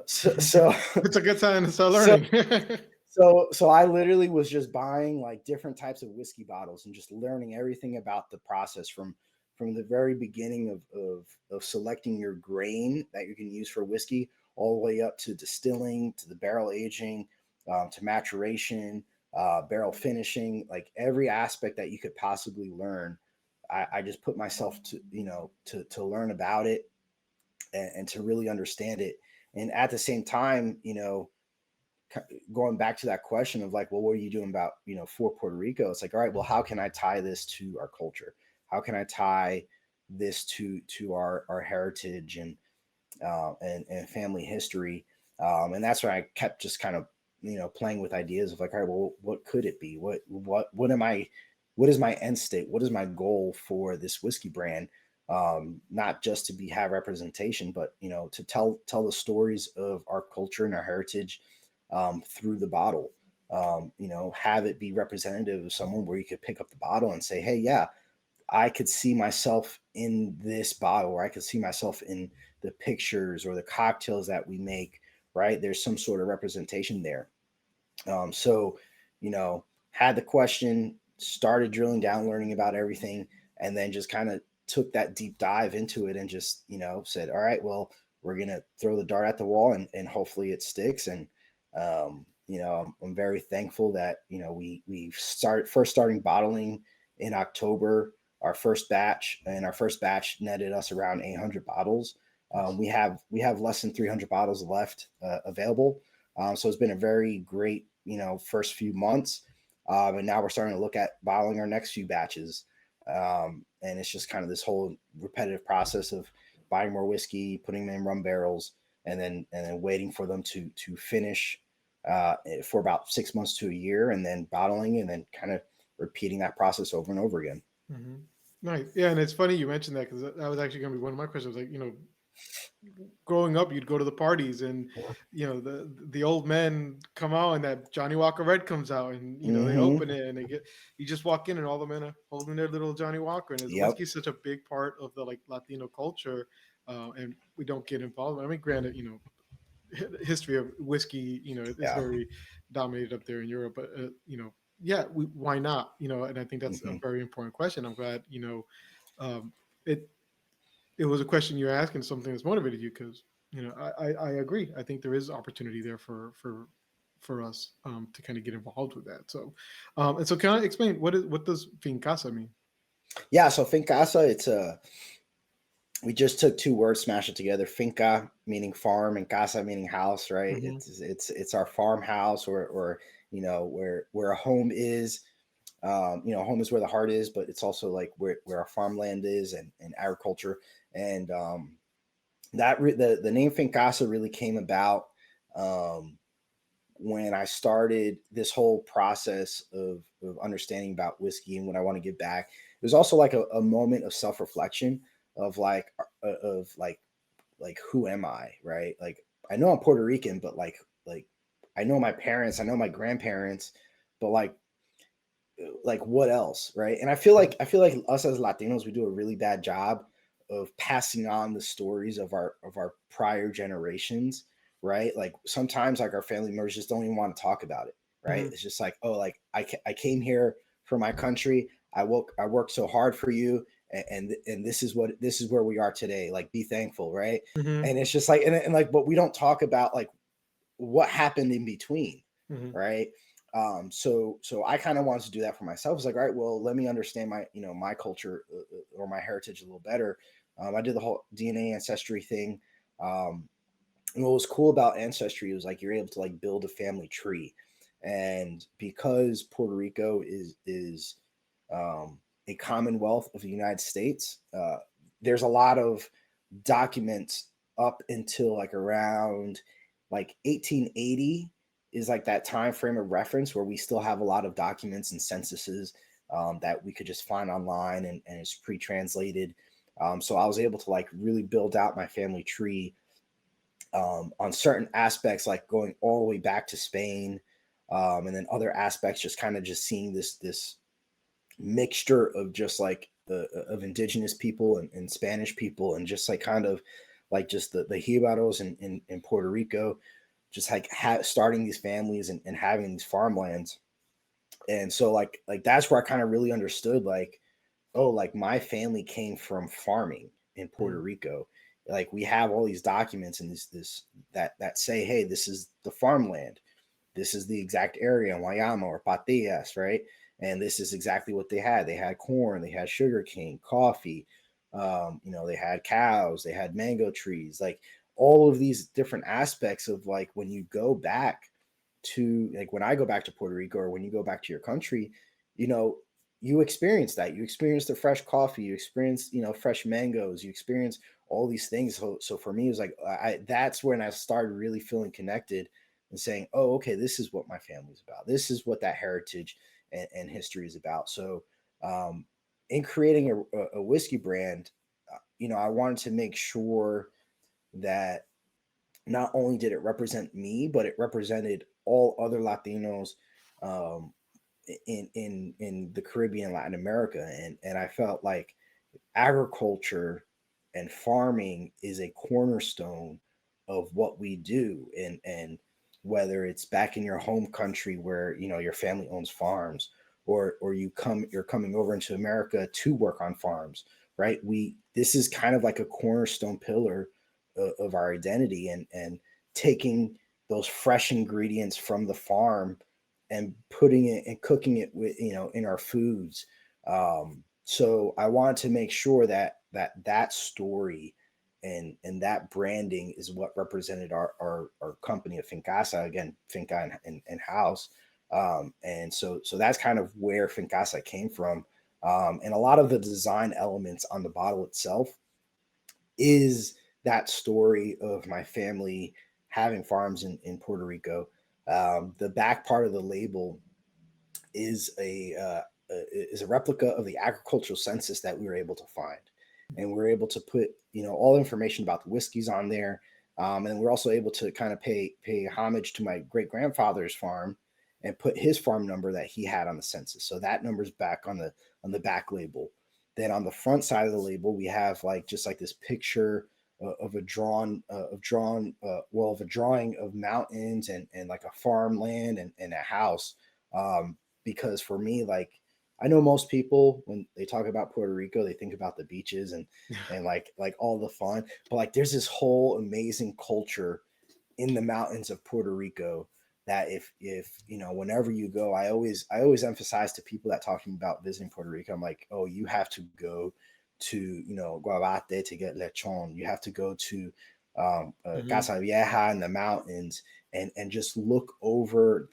So,
Mhm.
so
It's a good time to start
so
learning.
so I literally was just buying like different types of whiskey bottles and just learning everything about the process from the very beginning of selecting your grain that you can use for whiskey, all the way up to distilling, to the barrel aging, to maturation, barrel finishing, like every aspect that you could possibly learn. I just put myself to learn about it, and to really understand it. And at the same time, going back to that question of like, well, what are you doing about, for Puerto Rico? It's like, all right, well, how can I tie this to our culture? How can I tie this to our heritage and family history? And that's why I kept just kind of, playing with ideas of like, all right, well, what could it be? What is my end state? What is my goal for this whiskey brand? Not just to have representation, but to tell the stories of our culture and our heritage, through the bottle. Have it be representative of someone where you could pick up the bottle and say, hey, yeah, I could see myself in this bottle, or I could see myself in the pictures or the cocktails that we make, right? There's some sort of representation there. So, had the question, started drilling down, learning about everything, and then just kind of took that deep dive into it and just, said, all right, well, we're going to throw the dart at the wall, and hopefully it sticks. And, I'm very thankful that, we starting bottling in October, our first batch, and our first batch netted us around 800 bottles. We have less than 300 bottles left available. So it's been a very great, first few months. And now we're starting to look at bottling our next few batches. And it's just kind of this whole repetitive process of buying more whiskey, putting them in rum barrels, and then waiting for them to finish for about 6 months to a year, and then bottling, and then kind of repeating that process over and over again.
Mhm. Nice. Yeah, and it's funny you mentioned that because that was actually going to be one of my questions. Like, growing up, you'd go to the parties, and the old men come out, and that Johnny Walker Red comes out, and they open
Mm-hmm.
it, and you just walk in, and all the men are holding their little Johnny Walker, and his
Yep.
whiskey is such a big part of the like Latino culture, and we don't get involved. I mean, granted, history of whiskey, it's
Yeah.
very dominated up there in Europe, but yeah, why not? And I think that's a
Mm-hmm.
very important question. I'm glad um, it it was a question you're asking, something that's motivated you, because I agree. I think there is opportunity there for us to kind of get involved with that. So and so, can I explain what does fincasa mean?
Yeah. So Fincasa, we just took two words, smashed it together. Finca meaning farm, and casa meaning house, right?
Hmm.
It's our farmhouse, or where a home is. Home is where the heart is, but it's also like where our farmland is, and agriculture. And the name Fincasa really came about um, when I started this whole process of understanding about whiskey and what I want to give back. It was also like a moment of self reflection of like who am I, right? Like I know I'm Puerto Rican, but like I know my parents, I know my grandparents, but like what else, right? And I feel like us as Latinos, we do a really bad job of passing on the stories of our prior generations, right? Like sometimes like our family members just don't even want to talk about it, right?
Hmm.
It's just like, oh, like I came here for my country. I worked so hard for you, and this is where we are today. Like be thankful, right?
Hmm.
And it's just like, and like, but we don't talk about like what happened in between,
Hmm.
right? So I kind of wanted to do that for myself. It's like, all right, well, let me understand my culture, or my heritage a little better. I did the whole DNA ancestry thing. And what was cool about ancestry was like you're able to like build a family tree, And because Puerto Rico is a commonwealth of the United States, there's a lot of documents up until like around like 1880 is like that time frame of reference where we still have a lot of documents and censuses that we could just find online, and it's pre-translated. So I was able to like really build out my family tree on certain aspects, like going all the way back to Spain, and then other aspects, just kind of just seeing this mixture of just like of indigenous people and Spanish people, and just like kind of like just the Jibaros in Puerto Rico, just like starting these families and having these farmlands. And so like that's where I kind of really understood like, oh, like my family came from farming in Puerto
Mm.
Rico. Like we have all these documents and this that say, hey, this is the farmland. This is the exact area in Guayama or Patillas, right? And this is exactly what they had. They had corn, they had sugarcane, coffee, they had cows, they had mango trees, like all of these different aspects of like when you go back to like when I go back to Puerto Rico or when you go back to your country, you know, you experience that. You experience the fresh coffee, you experience, fresh mangoes, you experience all these things. So for me, it was like that's when I started really feeling connected and saying, oh, okay, this is what my family's about. This is what that heritage and history is about. So in creating a whiskey brand, I wanted to make sure that not only did it represent me, but it represented all other Latinos um, in the Caribbean, Latin America, and I felt like agriculture and farming is a cornerstone of what we do, and whether it's back in your home country where your family owns farms, or you're coming over into America to work on farms, right? We This is kind of like a cornerstone pillar of our identity, and taking those fresh ingredients from the farm and putting it and cooking it with in our foods. So I wanted to make sure that story and that branding is what represented our company of Fincasa, again, Finca and house. And so that's kind of where Fincasa came from. And a lot of the design elements on the bottle itself is that story of my family having farms in Puerto Rico. The back part of the label is a replica of the agricultural census that we were able to find, and we're able to put all information about the whiskeys on there, and we're also able to kind of pay homage to my great grandfather's farm and put his farm number that he had on the census. So that number's back on the back label. Then on the front side of the label, we have like just like this picture of a drawing of mountains and like a farmland and a house. Because for me, like I know most people when they talk about Puerto Rico, they think about the beaches and like all the fun, but like there's this whole amazing culture in the mountains of Puerto Rico that if whenever you go, I always emphasize to people that talking about visiting Puerto Rico, I'm like, oh, you have to go to Guavate to get lechon. You have to go to
Hmm.
Casa Vieja in the mountains and just look over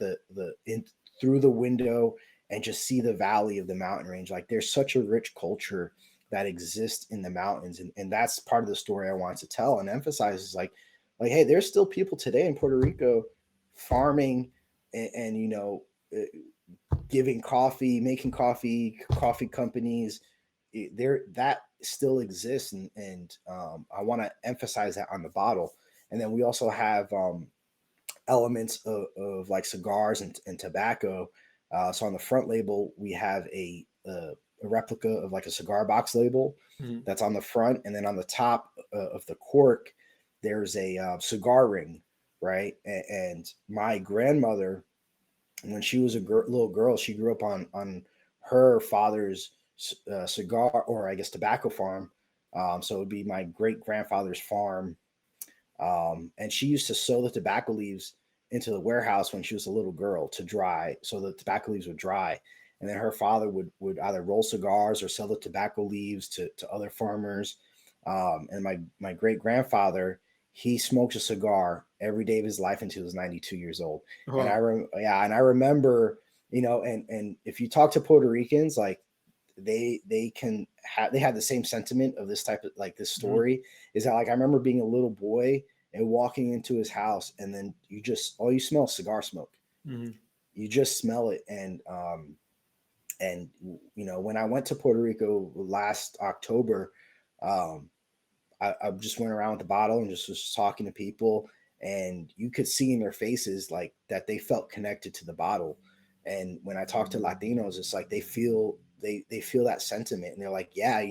through the window and just see the valley of the mountain range. Like there's such a rich culture that exists in the mountains, and that's part of the story I want to tell and emphasize is like hey, there's still people today in Puerto Rico farming and giving coffee, making coffee companies. There that still exists, and I want to emphasize that on the bottle. And then we also have elements of like cigars and tobacco. So on the front label, we have a replica of like a cigar box label
Hmm.
that's on the front, and then on the top of the cork, there's a cigar ring, right? And my grandmother, when she was a little girl, she grew up on her father's cigar, or I guess tobacco farm. So it would be my great grandfather's farm, and she used to sew the tobacco leaves into the warehouse when she was a little girl to dry, so the tobacco leaves would dry. And then her father would either roll cigars or sell the tobacco leaves to other farmers. And my great grandfather, he smoked a cigar every day of his life until he was 92 years old. And
Wow.
I remember, and if you talk to Puerto Ricans, like they have the same sentiment of this type of like this
Mhm.
story is that like I remember being a little boy and walking into his house and then all you smell is cigar smoke.
Mhm.
You just smell it. And when I went to Puerto Rico last October, um, I just went around with the bottle and just was talking to people, and you could see in their faces like that they felt connected to the bottle. And when I talk to Latinos, it's like they feel that sentiment, and they're like, yeah,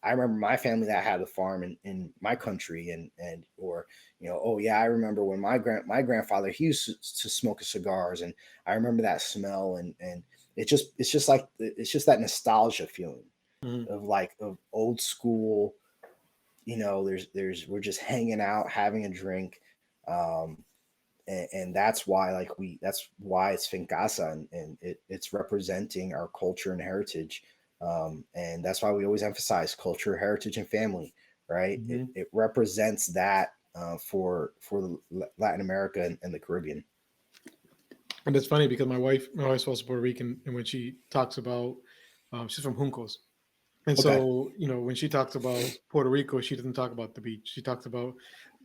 I remember my family that had a farm in my country, and or oh yeah, I remember when my grandfather he used to smoke cigars, and I remember that smell, and it's just that nostalgia feeling
Mhm.
of like of old school. There's we're just hanging out having a drink, um and that's why it's Fincasa, and it's representing our culture and heritage, and that's why we always emphasize culture, heritage, and family, right? it,
Mhm.
it represents that for Latin America and the Caribbean.
And it's funny because my wife's also Puerto Rican, and when she talks about, she's from Juncos, and
Okay.
so when she talks about Puerto Rico, she doesn't talk about the beach. She talks about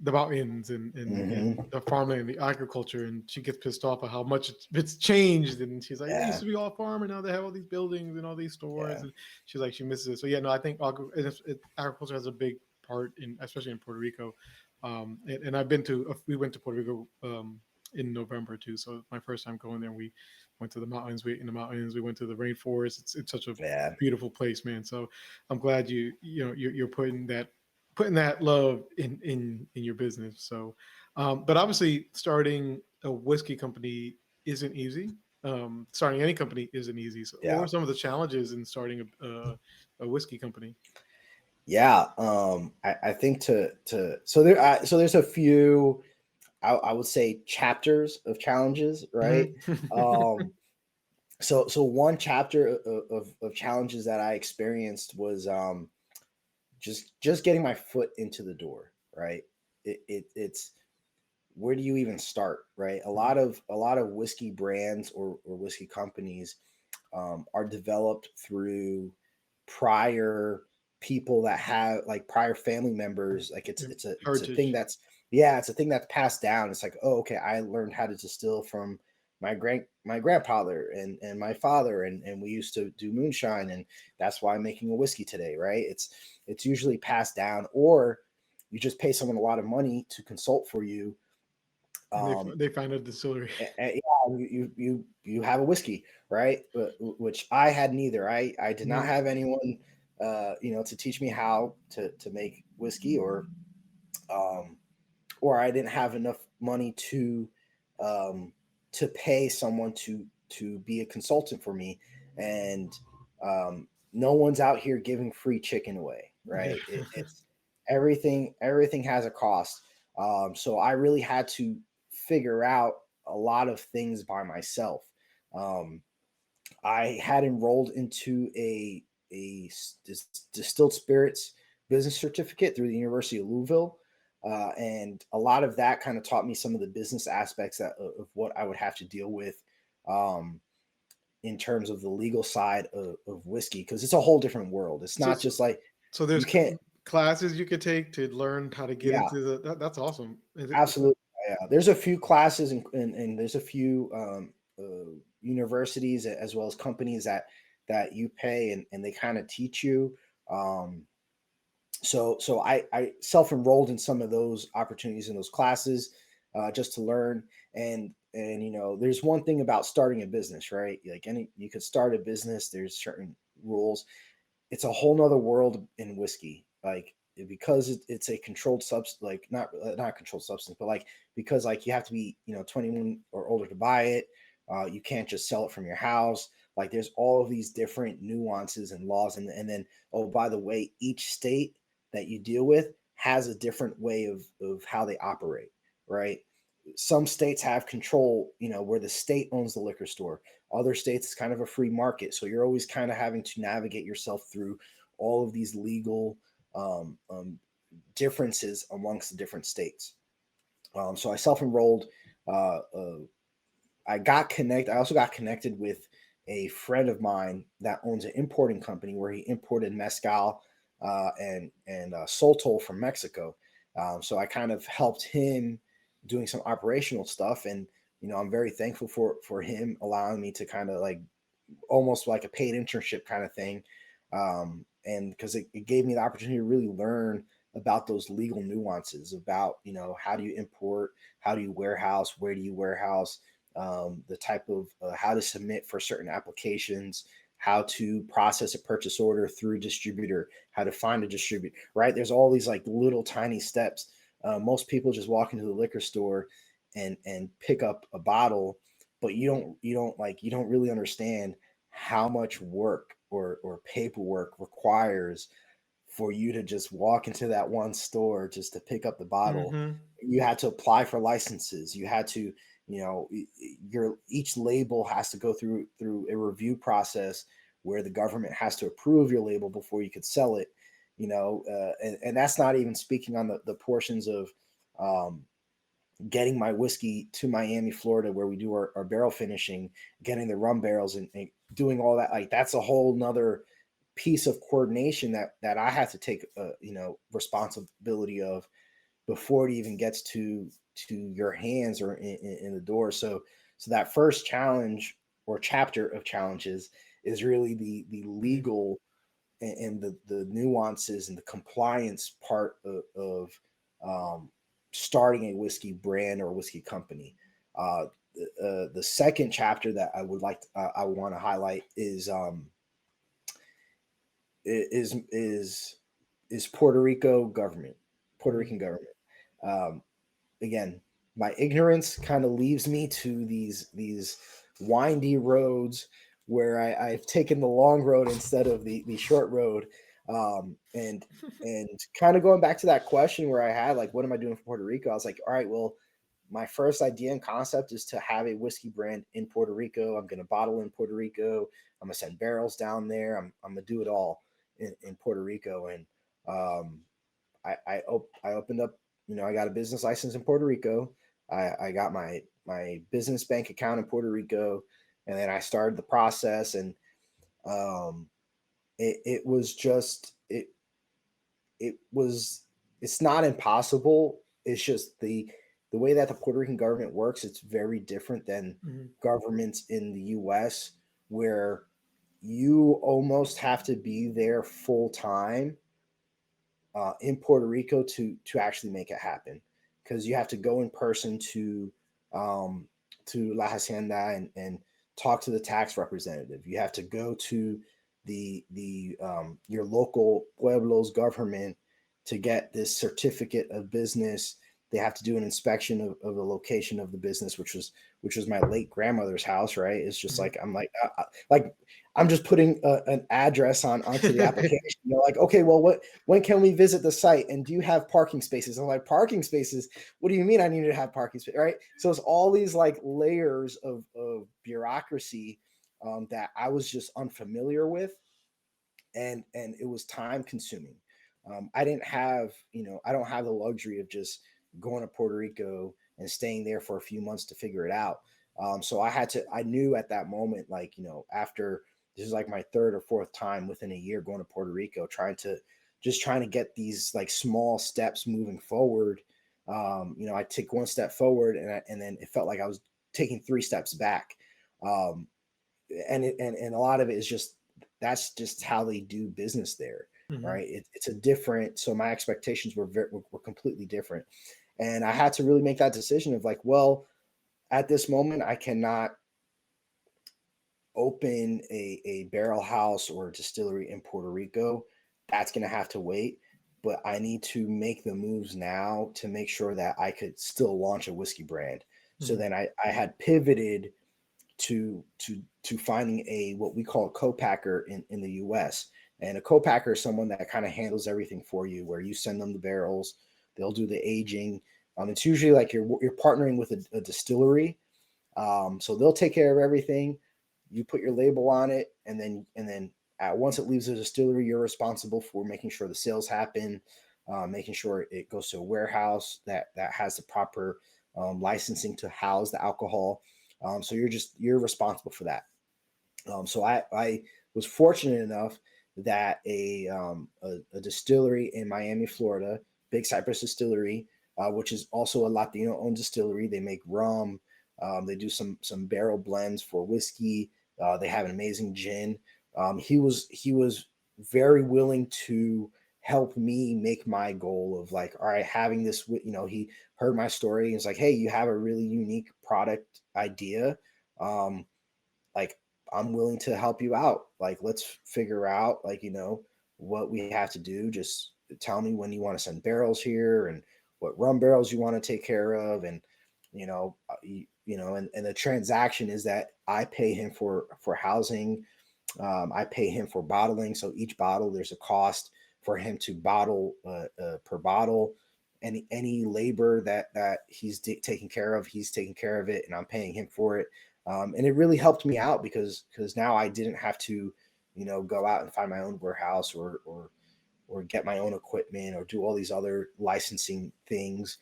the mountains and
Hmm.
the farmland, the agriculture, and she gets pissed off at how much it's changed. And she's like, "It used
Yeah.
to be all farm, and now they have all these buildings and all these stores."
Yeah.
And she's like, she misses it. So yeah, no, I think agriculture has a big part in, especially in Puerto Rico. And I've been to, we went to Puerto Rico in November too. So my first time going there, we went to the mountains. We ate in the mountains. We went to the rainforest. It's such a
Yeah.
beautiful place, man. So I'm glad you're putting that love in your business. So, but obviously, starting a whiskey company isn't easy. Starting any company isn't easy. So, what
Yeah.
were some of the challenges in starting a whiskey company?
Yeah. I think so there's a few, I would say, chapters of challenges, right?
Mhm.
Um, so one chapter of challenges that I experienced was just getting my foot into the door, right? It's where do you even start, right? A lot of whiskey brands or whiskey companies are developed through prior people that have like prior family members. Like
Yeah,
it's a thing
heritage.
that's yeah, it's a thing that's passed down. It's like, oh, okay, I learned how to distill from my grandfather and my father, and we used to do moonshine, and that's why I'm making a whiskey today, right? It's usually passed down, or you just pay someone a lot of money to consult for you.
And
um
they find a distillery.
yeah, you have a whiskey, right? Which I had neither. I did not
Mhm.
have anyone, to teach me how to make whiskey, um, or I didn't have enough money um, to pay someone to be a consultant for me, and no one's out here giving free chicken away,
Yeah.
right? It's everything has a cost. So I really had to figure out a lot of things by myself. Um, I had enrolled into distilled spirits business certificate through the University of Louisville, and a lot of that kind of taught me some of the business aspects of what I would have to deal with, um, in terms of the legal side of whiskey, because it's a whole different world. It's
so,
not
so
just like
so
you
there's
can't.
classes you could take to learn how to get
Yeah,
into that's awesome.
absolutely. Yeah, there's a few classes, and there's a few universities as well as companies that you pay, and they kind of teach you. Um, so I self enrolled in some of those opportunities in those classes, just to learn. And there's one thing about starting a business, right? Like you could start a business. There's certain rules. It's a whole nother world in whiskey, like because it's a controlled substance, like not controlled substance, but like because like you have to be 21 or older to buy it. You can't just sell it from your house. Like there's all of these different nuances and laws, and then, oh, by the way, each state that you deal with has a different way of how they operate, right? Some states have control, where the state owns the liquor store. Other states, it's kind of a free market. So you're always kind of having to navigate yourself through all of these legal, um, um, differences amongst the different states. So I self-enrolled. I got connected. I also got connected with a friend of mine that owns an importing company where he imported mezcal and Soltol from Mexico. So I kind of helped him doing some operational stuff, and I'm very thankful for him allowing me to kind of like almost like a paid internship kind of thing, and because it gave me the opportunity to really learn about those legal nuances about how do you import, how do you warehouse, where do you warehouse, the type of how to submit for certain applications, how to process a purchase order through a distributor, how to find a distributor, right? There's all these like little tiny steps. Most people just walk into the liquor store and pick up a bottle, but you don't really understand how much work or paperwork requires for you to just walk into that one store just to pick up the bottle.
Mm-hmm.
You had to apply for licenses. You had to, your each label has to go through a review process where the government has to approve your label before you could sell it. And that's not even speaking on the portions of getting my whiskey to Miami, Florida, where we do our barrel finishing, getting the rum barrels and doing all that. Like that's a whole nother piece of coordination that I have to take responsibility of before it even gets to your hands or in the door. So that first challenge or chapter of challenges is really the legal and the nuances and the compliance part of starting a whiskey brand or whiskey company. The second chapter that I would I want to highlight is Puerto Rican government. Um, Again, my ignorance kind of leaves me to these windy roads where I've taken the long road instead of the short road. And kind of going back to that question where I had like, what am I doing for Puerto Rico? I was like, all right, well, my first idea and concept is to have a whiskey brand in Puerto Rico. I'm going to bottle in Puerto Rico. I'm going to send barrels down there. I'm going to do it all in Puerto Rico. And I opened up, I got a business license in Puerto Rico. I got my business bank account in Puerto Rico, and then I started the process. And it was just it's not impossible. It's just the way that the Puerto Rican government works. It's very different than
Mm-hmm.
governments in the U.S., where you almost have to be there full time in Puerto Rico to actually make it happen, because you have to go in person to La Hacienda and talk to the tax representative. You have to go to the your local pueblo's government to get this certificate of business. They have to do an inspection of the location of the business, which was my late grandmother's house. Right? It's just like I'm just putting an address onto the application. They're like, okay, well, when can we visit the site? And do you have parking spaces? I'm like, parking spaces? What do you mean I need to have parking space? Right? So it's all these like layers of bureaucracy that I was just unfamiliar with, and it was time consuming. I didn't have, I don't have the luxury of just going to Puerto Rico and staying there for a few months to figure it out. So I knew at that moment, like, after this is like my third or fourth time within a year going to Puerto Rico, trying to get these like small steps moving forward. I take one step forward and then it felt like I was taking three steps back. And a lot of it is just, that's just how they do business there.
Mm-hmm.
Right. It's a different, so my expectations were completely different. And I had to really make that decision of like, well, at this moment, I cannot open a barrel house or a distillery in Puerto Rico. That's going to have to wait. But I need to make the moves now to make sure that I could still launch a whiskey brand. Mm-hmm. So then I had pivoted to finding what we call a co-packer in the US. And a co-packer is someone that kind of handles everything for you, where you send them the barrels, they'll do the aging. It's usually like you're partnering with a distillery. So they'll take care of everything. You put your label on it, and then once it leaves the distillery, you're responsible for making sure the sales happen, making sure it goes to a warehouse that has the proper licensing to house the alcohol. So you're responsible for that. So I was fortunate enough that a distillery in Miami, Florida, Big Cypress Distillery, which is also a Latino-owned distillery. They make rum. They do some barrel blends for whiskey. They have an amazing gin. He was very willing to help me make my goal of like, all right, having this. He heard my story and was like, hey, you have a really unique product idea. Like, I'm willing to help you out. Like, let's figure out like, what we have to do. Just tell me when you want to send barrels here and what rum barrels you want to take care of. And, and the transaction is that I pay him for housing. I pay him for bottling. So each bottle, there's a cost for him to bottle per bottle. Any labor that he's taking care of, he's taking care of it, and I'm paying him for it. And it really helped me out because now I didn't have to, go out and find my own warehouse or get my own equipment or do all these other licensing things,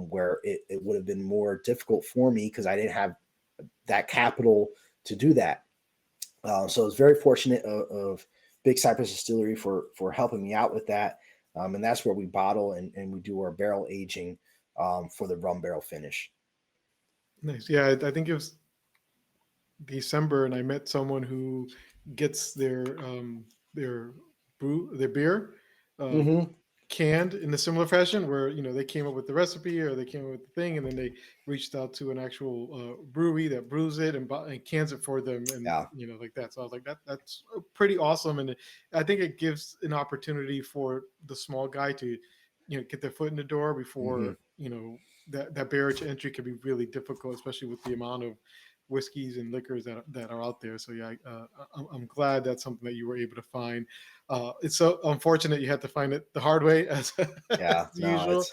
where it would have been more difficult for me because I didn't have that capital to do that. So I was very fortunate of Big Cypress Distillery for helping me out with that. And that's where we bottle and we do our barrel aging for the rum barrel finish.
Nice. Yeah, I think it was December, and I met someone who gets their their beer uh,
Mm-hmm.
canned in a similar fashion, where they came up with the recipe or they came up with the thing, and then they reached out to an actual brewery that brews it and cans it for them, and
Yeah.
like that. So I was like, that's pretty awesome, and I think it gives an opportunity for the small guy to get their foot in the door
Mm-hmm.
before that barrier to entry can be really difficult, especially with the amount of whiskeys and liquors that are out there. So yeah, I'm glad that's something that you were able to find. It's so unfortunate you had to find it the hard way as, as
Yeah. No,
usual.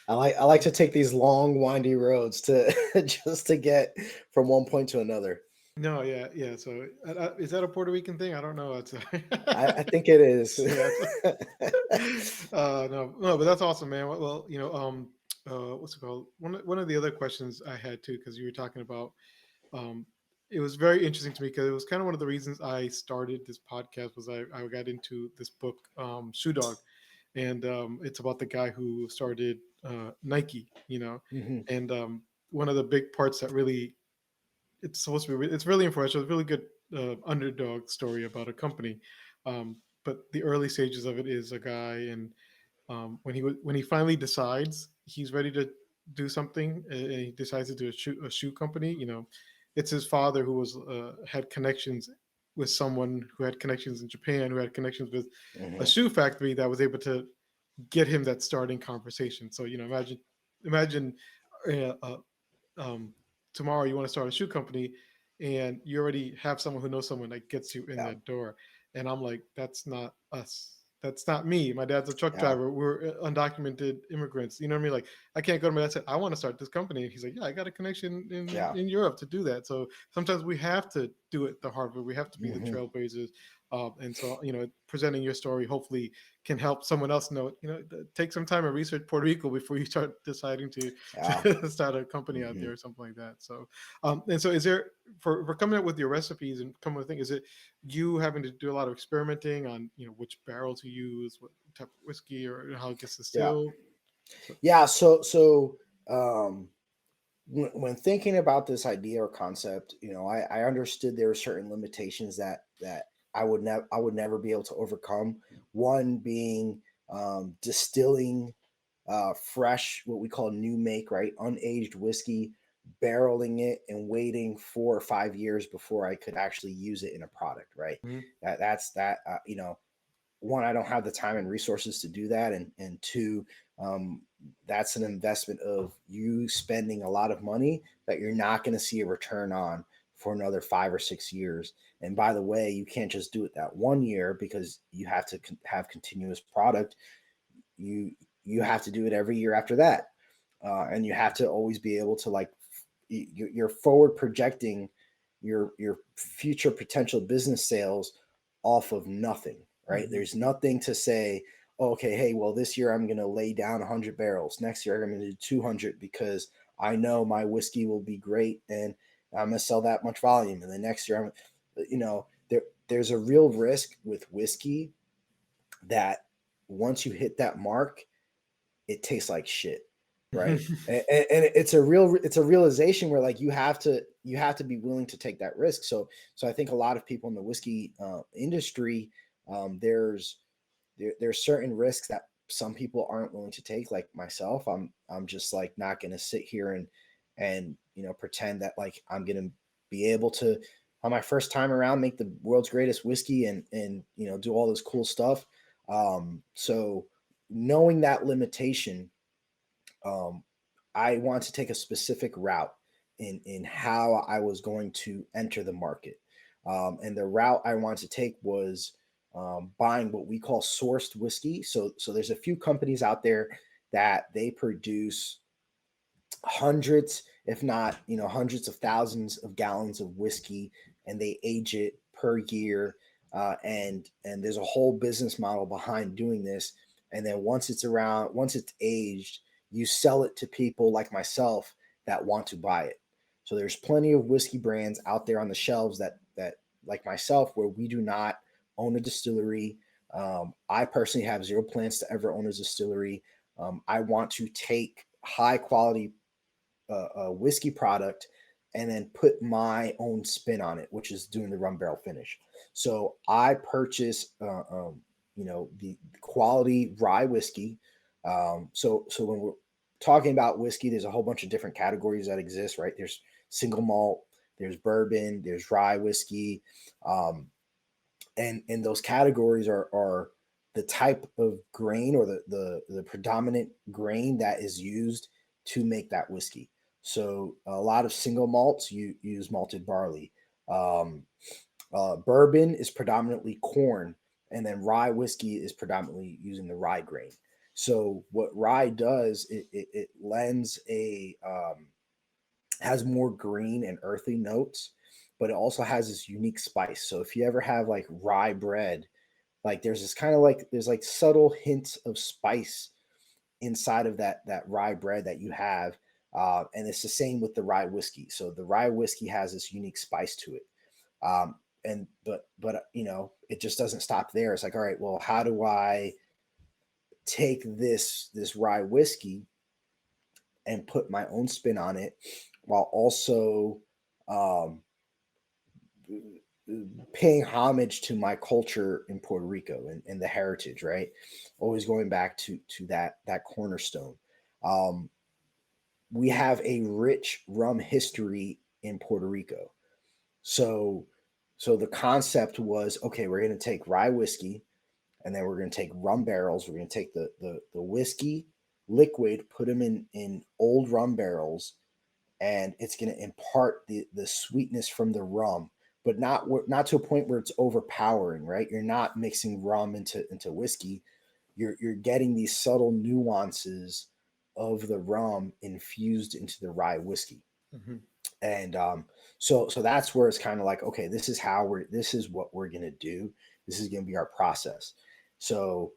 I like to take these long, windy roads to just to get from one point to another.
No, yeah, yeah. So is that a Puerto Rican thing? I don't know. It's
I think it is.
yeah. No, but that's awesome, man. Well, what's it called? One of the other questions I had too, because you were talking about um, it was very interesting to me because it was kind of one of the reasons I started this podcast was I got into this book, Shoe Dog, and it's about the guy who started Nike,
Hmm.
and one of the big parts that really it's supposed to be it's really influential. It's a really good underdog story about a company, but the early stages of it is a guy and when he finally decides he's ready to do something and he decides to do a shoe company, it's his father who was had connections with someone who had connections in Japan, who had connections with a
Hmm.
shoe factory that was able to get him that starting conversation. So imagine uh, uh, um, tomorrow you want to start a shoe company and you already have someone who knows someone that gets you in
Yeah.
that door. And I'm like, that's not us. That's not me. My dad's a truck
Yeah.
driver. We're undocumented immigrants. You know what I mean? Like, I can't go to my dad and say, I want to start this company. And he's like, yeah, I got a connection
Yeah.
in Europe to do that. So sometimes we have to do it the hard way. We have to be the
Hmm.
trailblazers. And so, presenting your story hopefully can help someone else know, take some time and research Puerto Rico before you start deciding to
Yeah.
to start a company out
Hmm.
there or something like that. So, and so is there for coming up with your recipes and coming with things? Is it you having to do a lot of experimenting on which barrels to use, what type of whiskey, or how it gets
Yeah.
distilled? So,
Yeah. So um, when thinking about this idea or concept, I understood there were certain limitations that I would never be able to overcome. One being distilling fresh, what we call new make, right, unaged whiskey, barreling it and waiting 4 or 5 years before I could actually use it in a product, right?
mhm.
That's that. One, I don't have the time and resources to do that, and two, um, that's an investment of you spending a lot of money that you're not going to see a return on for another 5 or 6 years. And by the way, you can't just do it that 1 year because you have to have continuous product. You have to do it every year after that, and you have to always be able to like you're forward projecting your future potential business sales off of nothing, right?
Mhm.
There's nothing to say, okay, hey, well, this year I'm going to lay down 100 barrels. Next year I'm going to do 200 because I know my whiskey will be great and I'm going to sell that much volume. And the next year, there's a real risk with whiskey that once you hit that mark, it tastes like shit, right? And it's a realization where like you have to be willing to take that risk. So I think a lot of people in the whiskey industry, there's there's certain risks that some people aren't willing to take, like myself. I'm just like not going to sit here and pretend that like I'm going to be able to on my first time around make the world's greatest whiskey and do all this cool stuff. So knowing that limitation, um, I want to take a specific route in how I was going to enter the market. And the route I wanted to take was buying what we call sourced whiskey. So there's a few companies out there that they produce hundreds, if not hundreds of thousands of gallons of whiskey, and they age it per year. And there's a whole business model behind doing this. And then once it's aged, you sell it to people like myself that want to buy it. So there's plenty of whiskey brands out there on the shelves that like myself, where we do not own a distillery. I personally have zero plans to ever own a distillery. I want to take high quality a whiskey product and then put my own spin on it, which is doing the rum barrel finish. So I purchase, the quality rye whiskey. So when we're talking about whiskey, there's a whole bunch of different categories that exist, right? There's single malt, there's bourbon, there's rye whiskey, and those categories are the type of grain or the predominant grain that is used to make that whiskey. So a lot of single malts you use malted barley. Um, Bourbon is predominantly corn, and then rye whiskey is predominantly using the rye grain. So what rye does, it lends a has more green and earthy notes, but it also has this unique spice. So if you ever have like rye bread, like there's this kind of like there's like subtle hints of spice inside of that rye bread that you have. And it's the same with the rye whiskey. So the rye whiskey has this unique spice to it. And but it just doesn't stop there. It's like, all right, well, how do I take this rye whiskey and put my own spin on it while also um, paying homage to my culture in Puerto Rico and the heritage, right? Always going back to that cornerstone. Um, we have a rich rum history in Puerto Rico. So so the concept was, okay, we're going to take rye whiskey and then we're going to take rum barrels. We're going to take the whiskey liquid, put them in old rum barrels, and it's going to impart the sweetness from the rum, but not to a point where it's overpowering, right? You're not mixing rum into whiskey. You're getting these subtle nuances of the rum infused into the rye whiskey.
Mhm.
And so that's where it's kind of like, okay, this is what we're gonna do. This is gonna be our process. So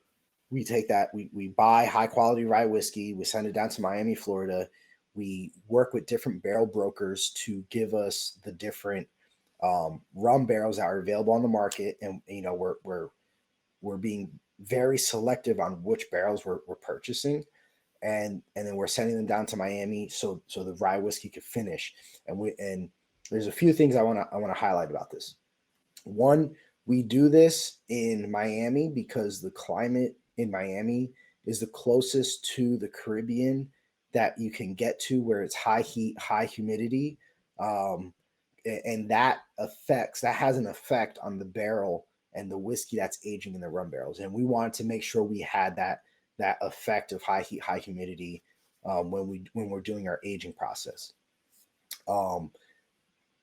we take that, we buy high quality rye whiskey, we send it down to Miami, Florida. We work with different barrel brokers to give us the different rum barrels that are available on the market, and we're being very selective on which barrels we're purchasing, and then we're sending them down to Miami so the rye whiskey could finish. And there's a few things I want to highlight about this. One, we do this in Miami because the climate in Miami is the closest to the Caribbean that you can get to, where it's high heat, high humidity, um, and that has an effect on the barrel and the whiskey that's aging in the rum barrels. And we wanted to make sure we had that effect of high heat, high humidity when we're doing our aging process. Um,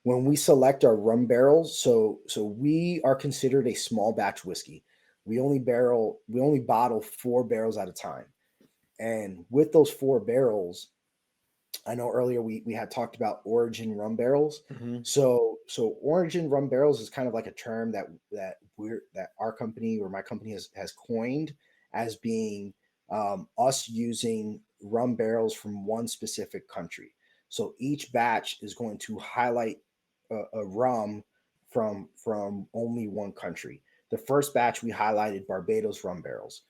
when we select our rum barrels, so we are considered a small batch whiskey. We only bottle 4 barrels at a time. And with those 4 barrels, I know earlier we had talked about Origin Rum Barrels.
Mhm.
So Origin Rum Barrels is kind of like a term that our company or my company has coined as being us using rum barrels from one specific country. So each batch is going to highlight a rum from only one country. The first batch we highlighted Barbados rum barrels.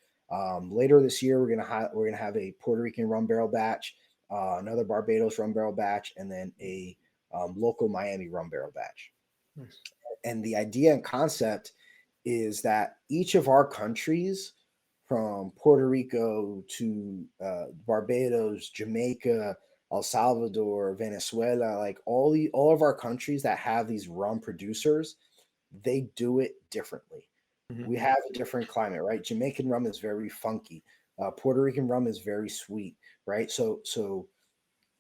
Later this year, we're gonna have a Puerto Rican rum barrel batch, another Barbados rum barrel batch, and then a local Miami rum barrel batch.
Nice.
And the idea and concept is that each of our countries, from Puerto Rico to Barbados, Jamaica, El Salvador, Venezuela, like all of our countries that have these rum producers, they do it differently.
Mhm.
We have a different climate, right? Jamaican rum is very funky. Puerto Rican rum is very sweet, right? So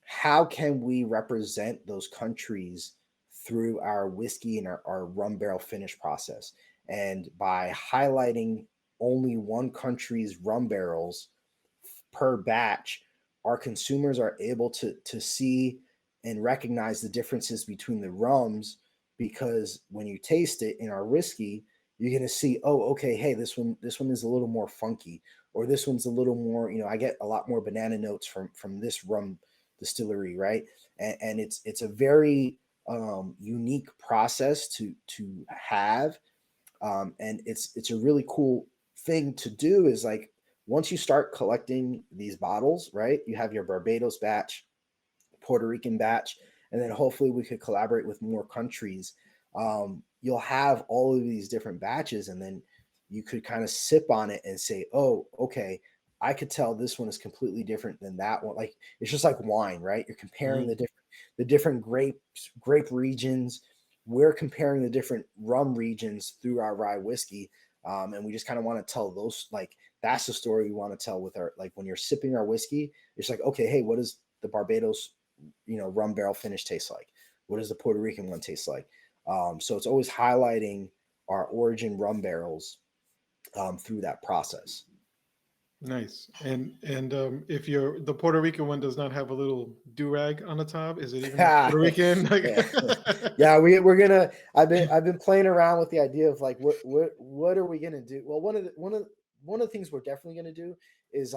how can we represent those countries through our whiskey and our rum barrel finish process? And by highlighting only one country's rum barrels per batch, our consumers are able to see and recognize the differences between the rums, because when you taste it in our whiskey, you're going to see, oh, okay, hey, this one is a little more funky, or this one's a little more, I get a lot more banana notes from this rum distillery, right? And it's a very unique process to have, and it's a really cool thing to do. Is like, once you start collecting these bottles, right? You have your Barbados batch, Puerto Rican batch, and then hopefully we could collaborate with more countries. You'll have all of these different batches, and then you could kind of sip on it and say, oh, okay, I could tell this one is completely different than that one. Like, it's just like wine, right? You're comparing
Mhm.
the different grape regions. We're comparing the different rum regions through our rye whiskey. And we just kind of want to tell those, like, that's the story we want to tell with our, like, when you're sipping our whiskey, it's like, okay, hey, what does the Barbados, rum barrel finish taste like? What does the Puerto Rican one taste like? So it's always highlighting our origin rum barrels through that process.
Nice. And if the Puerto Rican one does not have a little do rag on the top, is it even Puerto Rican? Like,
Yeah, yeah. We're gonna. I've been playing around with the idea of, like, what are we gonna do? Well, one of the things we're definitely gonna do is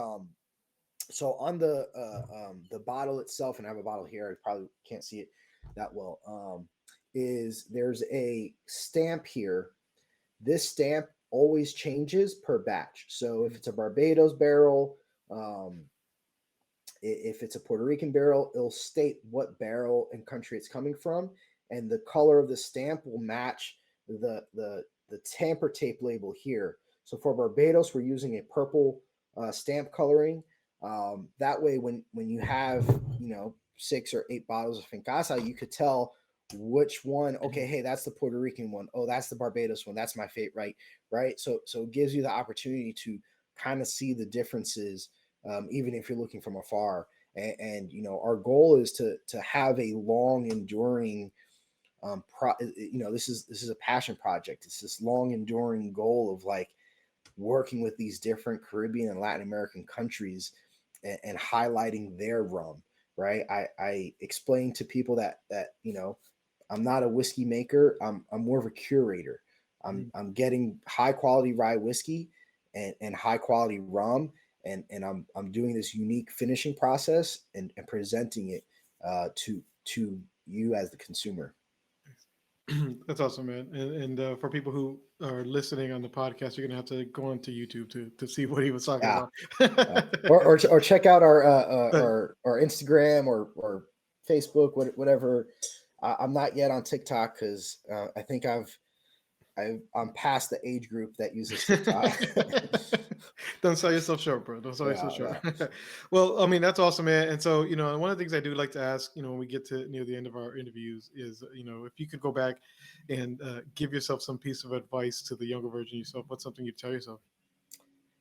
so on the bottle itself, and I have a bottle here. I probably can't see it that well. Is there's a stamp here. This stamp always changes per batch. So if it's a Barbados barrel, um, if it's a Puerto Rican barrel, it'll state what barrel and country it's coming from, and the color of the stamp will match the tamper tape label here. So for Barbados, we're using a purple stamp coloring. That way, when you have 6 or 8 bottles of Fincasa, you could tell which one. Okay, hey, that's the Puerto Rican one. Oh, that's the Barbados one. That's my favorite, right? So it gives you the opportunity to kind of see the differences, even if you're looking from afar. And our goal is to have a long enduring this is a passion project. It's this long enduring goal of, like, working with these different Caribbean and Latin American countries, and highlighting their rum, right? I explain to people that I'm not a whiskey maker. I'm more of a curator. I'm getting high quality rye whiskey and high quality rum, and I'm doing this unique finishing process, and presenting it to you as the consumer.
that's awesome, man. And for people who are listening on the podcast, you're gonna have to go onto YouTube to see what he was talking
Yeah,
about.
or check out our Instagram or Facebook, whatever. I'm not yet on TikTok because I think I'm past the age group that uses TikTok.
Don't sell yourself short, bro. Don't sell yourself
Yeah,
short.
yeah.
Well, I mean, that's awesome, man. And so, one of the things I do like to ask, when we get to near the end of our interviews is, if you could go back and give yourself some piece of advice to the younger version of yourself, what's something you'd tell yourself?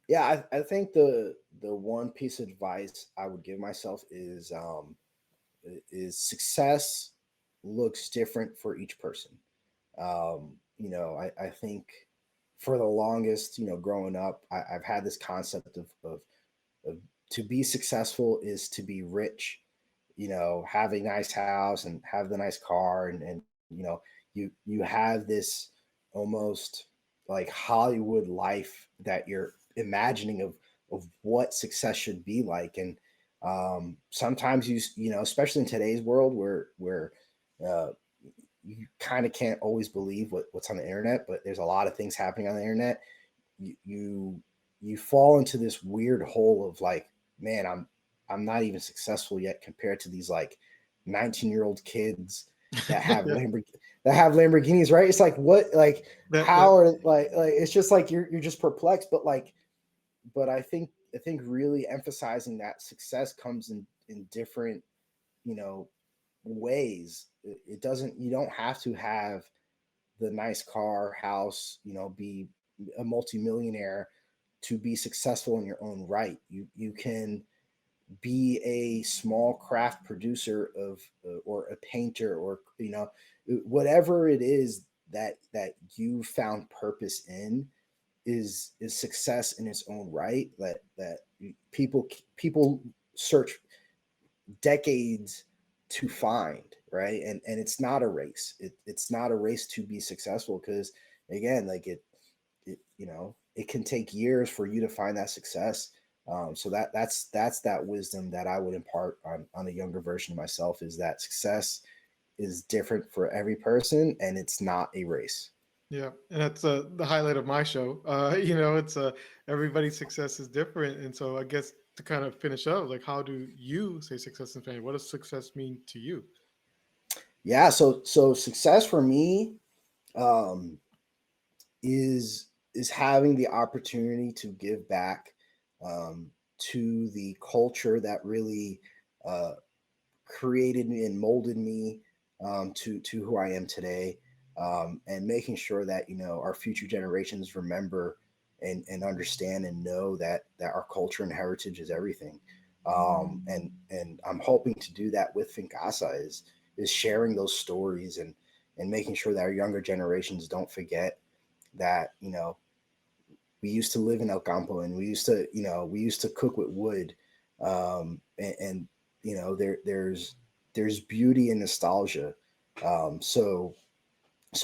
Yeah, I think the one piece of advice I would give myself is success looks different for each person. I think for the longest, growing up, I've had this concept of to be successful is to be rich, have a nice house and have the nice car, and you have this almost like Hollywood life that you're imagining of what success should be like. And sometimes you know, especially in today's world where uh, you kind of can't always believe what's on the internet, but there's a lot of things happening on the internet. You fall into this weird hole of like, man, I'm not even successful yet compared to these like 19-year-old kids that have
Yeah,
Lamborghinis, right? It's like, what, like,
that
how are, like it's just like you're just perplexed. But like, but I think really emphasizing that success comes in different, you know, ways. It doesn't, you don't have to have the nice car, house, you know, be a multimillionaire to be successful in your own right. You can be a small craft producer of or a painter, or you know, whatever it is that you found purpose in is success in its own right. That people search decades to find, right? And it's not a race. It's not a race to be successful, because again, like it, you know, it can take years for you to find that success. So that's that wisdom that I would impart on a younger version of myself, is that success is different for every person, and it's not a race.
Yeah, and that's the highlight of my show. You know, it's everybody's success is different, and so I guess to kind of finish up, like, how do you say success in Spanish? What does success mean to you?
Yeah, so success for me, um, is having the opportunity to give back, to the culture that really uh, created me and molded me, to who I am today, and making sure that, you know, our future generations remember and understand and know that our culture and heritage is everything. And I'm hoping to do that with Fincasa, is sharing those stories and making sure that our younger generations don't forget that, you know, we used to live in El Campo, and we used to cook with wood, and you know, there's beauty and nostalgia. So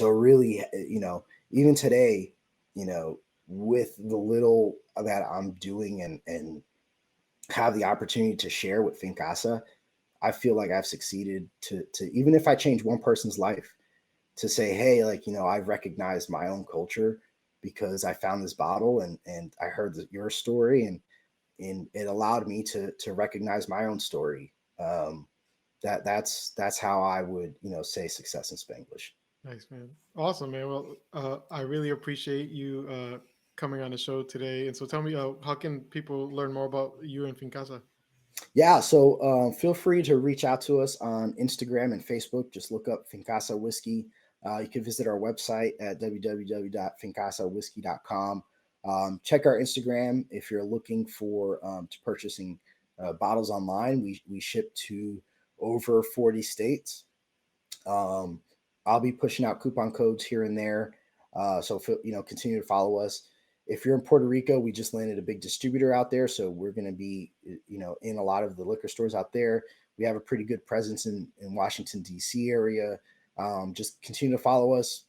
really, you know, even today, you know, with the little that I'm doing and have the opportunity to share with Fincasa, I feel like I've succeeded to even if I change one person's life, to say, hey, like, you know, I've recognized my own culture because I found this bottle and I heard your story, and it allowed me to recognize my own story. That's how I would, you know, say success in Spanglish.
Nice, man. Awesome, man. Well, I really appreciate you coming on the show today. And so, tell me, how can people learn more about you and Fincasa?
Yeah, so feel free to reach out to us on Instagram and Facebook. Just look up Fincasa Whiskey. You can visit our website at www.fincasawhiskey.com. Check our Instagram if you're looking for to purchasing bottles online. We ship to over 40 states. Um, I'll be pushing out coupon codes here and there. So, you know, continue to follow us. If you're in Puerto Rico, we just landed a big distributor out there. So we're going to be, you know, in a lot of the liquor stores out there. We have a pretty good presence in Washington, D.C. area. Just continue to follow us,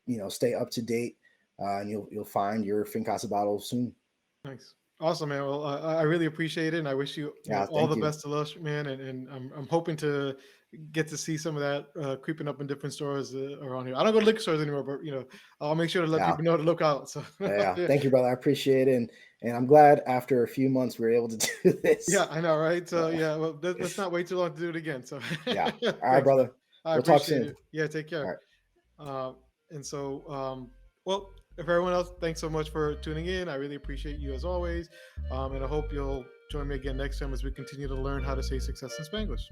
you know, stay up to date, and you'll find your Fincasa bottle soon.
Nice. Awesome, man. Well, I really appreciate it. And I wish you,
Yeah,
all
thank
the
you.
best of luck, man. And I'm hoping to get to see some of that creeping up in different stores around here. I don't go to liquor stores anymore, but, I'll make sure to let
Yeah,
people know to look out. So,
yeah,
yeah.
thank you, brother. I appreciate it, and I'm glad after a few months we were able to do
Yeah,
this.
I know, right? So,
Uh,
yeah, well, let's not wait too long to do it again. So,
yeah. All right,
thanks, man.
brother.
I
We'll talk
appreciate
soon.
it. Yeah, take
All
care.
right.
Uh, and so, well, if everyone else, thanks so much for tuning in. I really appreciate you as always. And I hope you'll join me again next time as we continue to learn how to say success in Spanglish.